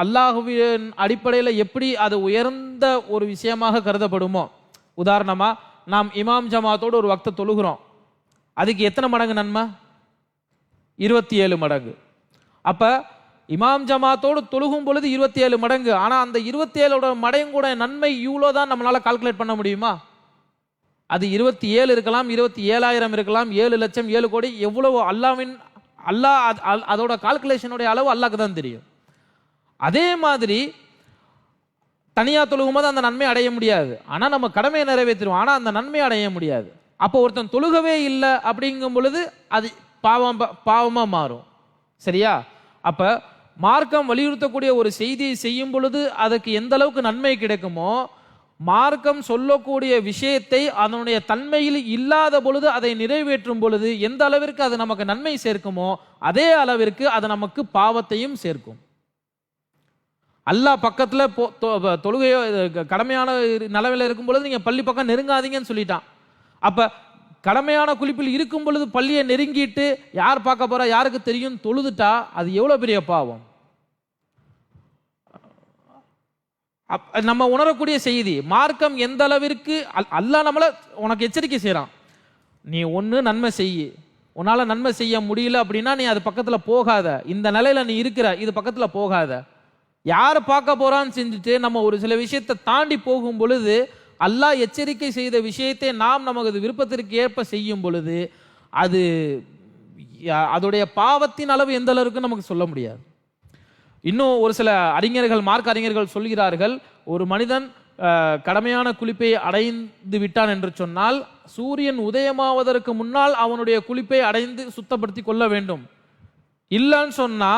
Speaker 1: அல்லாஹ்வின் அடிப்படையில் எப்படி அது உயர்ந்த ஒரு விஷயமாக கருதப்படுமோ, உதாரணமாக நாம் இமாம் ஜமாத்தோடு ஒரு வக்த தொழுகிறோம், அதுக்கு எத்தனை மடங்கு நன்மை? 27 மடங்கு. அப்போ இமாம் ஜமாத்தோடு தொழுகும் பொழுது 27 மடங்கு. ஆனால் அந்த 27 மடங்கோட நன்மை இவ்வளோ தான் நம்மளால் கால்குலேட் பண்ண முடியுமா? அது 27 இருக்கலாம், 27,000 இருக்கலாம், 7 லட்சம், 7 கோடி, எவ்வளவு அல்லாஹ் அதோட கால்குலேஷனுடைய அளவு அல்லாஹ்க்கு தான் தெரியும். அதே மாதிரி தனியாக தொழுகும் போது அந்த நன்மை அடைய முடியாது, ஆனால் நம்ம கடமையை நிறைவேற்றுவோம், ஆனால் அந்த நன்மை அடைய முடியாது. அப்போ ஒருத்தன் தொழுகவே இல்லை அப்படிங்கும் பொழுது அது பாவமாக மாறும். சரியா? அப்போ மார்க்கம் வலியுறுத்தக்கூடிய ஒரு செய்தியை செய்யும் பொழுது அதுக்கு எந்த அளவுக்கு நன்மை கிடைக்குமோ, மார்க்கம் சொல்லக்கூடிய விஷயத்தை அதனுடைய தன்மையில் இல்லாத பொழுது அதை நிறைவேற்றும் பொழுது எந்த அளவிற்கு அது நமக்கு நன்மை சேர்க்குமோ அதே அளவிற்கு அது நமக்கு பாவத்தையும் சேர்க்கும். அல்லாஹ் பக்கத்தில் தொழுகையோ கடமையான நிலவில் இருக்கும் பொழுது நீங்கள் பள்ளி பக்கம் நெருங்காதீங்கன்னு சொல்லிட்டான். அப்போ கடமையான குளிப்பில் இருக்கும் பொழுது பள்ளியை நெருங்கிட்டு யார் பார்க்க போறா, யாருக்கு தெரியும், தொழுதுட்டா அது எவ்வளோ பெரிய பாவம். நம்ம உணரக்கூடிய செய்தி, மார்க்கம் எந்த அளவிற்கு அல்லாஹ் நம்மளை உனக்கு எச்சரிக்கை செய்கிறான். நீ ஒன்று நன்மை செய்யு, உன்னால் நன்மை செய்ய முடியல அப்படின்னா நீ அது பக்கத்தில் போகாத. இந்த நிலையில் நீ இருக்கிற, இது பக்கத்தில் போகாத. யாரை பார்க்க போறான்னு செஞ்சுட்டு நம்ம ஒரு சில விஷயத்தை தாண்டி போகும் பொழுது, அல்லாஹ் எச்சரிக்கை செய்த விஷயத்தை நாம் நமது விருப்பத்திற்கு ஏற்ப செய்யும் பொழுது அது அதோடைய பாவத்தின் அளவு எந்த அளவுக்கு நமக்கு சொல்ல முடியாது. இன்னும் ஒரு சில அறிஞர்கள், மார்க்க அறிஞர்கள் சொல்கிறார்கள், ஒரு மனிதன் கடமையான குளிப்பை அடைந்து விட்டான் என்று சொன்னால் சூரியன் உதயமாவதற்கு முன்னால் அவனுடைய குளிப்பை அடைந்து சுத்தப்படுத்தி கொள்ள வேண்டும். இல்லைன்னு சொன்னா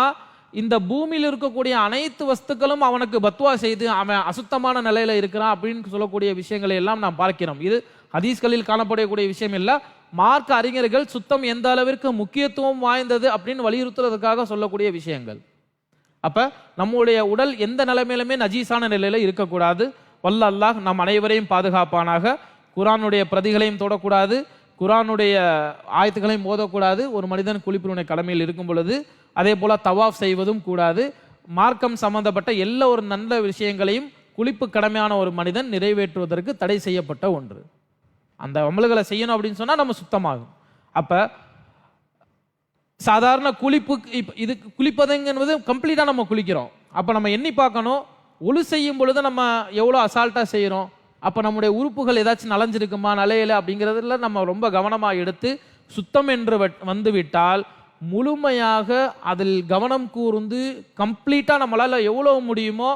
Speaker 1: இந்த பூமியில் இருக்கக்கூடிய அனைத்து வஸ்துக்களும் அவனுக்கு பத்வா செய்து அவன் அசுத்தமான நிலையில இருக்கிறான் அப்படின்னு சொல்லக்கூடிய விஷயங்களை எல்லாம் நாம் பார்க்கிறோம். இது ஹதீஸ்களில் காணப்படக்கூடிய விஷயம் இல்லை. மார்க்க அறிஞர்கள் சுத்தம் எந்த அளவிற்கு முக்கியத்துவம் வாய்ந்தது அப்படின்னு வலியுறுத்துறதுக்காக சொல்லக்கூடிய விஷயங்கள். அப்ப நம்முடைய உடல் எந்த நிலைமையிலுமே நஜீஸான நிலையில இருக்கக்கூடாது. வல்ல அல்லாஹ் நம் அனைவரையும் பாதுகாப்பானாக. குர்ஆனுடைய பிரதிகளையும் தொடக்கூடாது, குர்ஆனுடைய ஆயத்துகளையும் ஓதக்கூடாது. ஒரு மனிதன் குளிப்பினுடைய கடமையில் இருக்கும் பொழுது அதே போல தவாஃப் செய்வதும் கூடாது. மார்க்கம் சம்பந்தப்பட்ட எல்லா ஒரு நல்ல விஷயங்களையும் குளிப்பு கடமையான ஒரு மனிதன் நிறைவேற்றுவதற்கு தடை செய்யப்பட்ட ஒன்று. அந்த அமல்களை செய்யணும் அப்படின்னு சொன்னா நம்ம சுத்தமாகும். அப்ப சாதாரண குளிப்பு, இது குளிப்பதுங்கிறது கம்ப்ளீட்டா நம்ம குளிக்கிறோம். அப்ப நம்ம எண்ணி பார்க்கணும், ஒழு செய்யும் பொழுது நம்ம எவ்வளோ அசால்ட்டா செய்யறோம். அப்ப நம்முடைய உறுப்புகள் ஏதாச்சும் நலஞ்சிருக்குமா நலையில அப்படிங்கிறதுல நம்ம ரொம்ப கவனமாக எடுத்து சுத்தம் என்று வந்து விட்டால் முழுமையாக அதில் கவனம் கூர்ந்து கம்ப்ளீட்டா நம்மளால எவ்வளவு முடியுமோ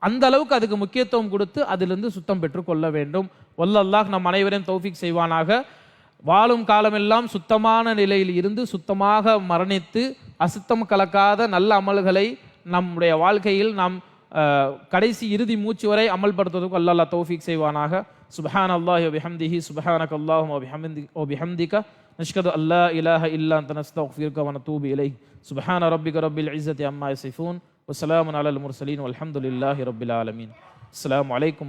Speaker 1: அந்த அளவுக்கு அதுக்கு முக்கியத்துவம் கொடுத்து அதிலிருந்து சுத்தம் பெற்று கொள்ள வேண்டும். வல்ல அல்லாஹ் நம் அனைவரையும் தௌஃபீக் செய்வானாக. வாழும் காலமெல்லாம் சுத்தமான நிலையில் இருந்து சுத்தமாக மரணித்து அசுத்தம் கலக்காத நல்ல அமல்களை நம்முடைய வாழ்க்கையில் நாம் கடைசி இறுதி மூச்சு வரை அமல்படுத்துவதற்கு அல்லாஹ் தௌஃபீக் செய்வானாக. சுப்ஹான அல்லாஹி வ பிஹம்திஹி சுப்ஹானக அல்லாஹும்ம வ பிஹம்திக நஷ்ஹது அல்லா இலாஹ இல்லா அன்த நஸ்தக்ஃபிருக வ நதூபு இலைஹ். சுப்ஹான ரப்பிக ரப்பில் இஸ்ஸத்தி அம்மா யசிஃபூன் வ ஸலாமுன் அலல் முர்ஸலீன் வல்ஹம்துலில்லாஹி ரப்பில் ஆலமீன். அஸ்ஸலாமு அலைக்கும்.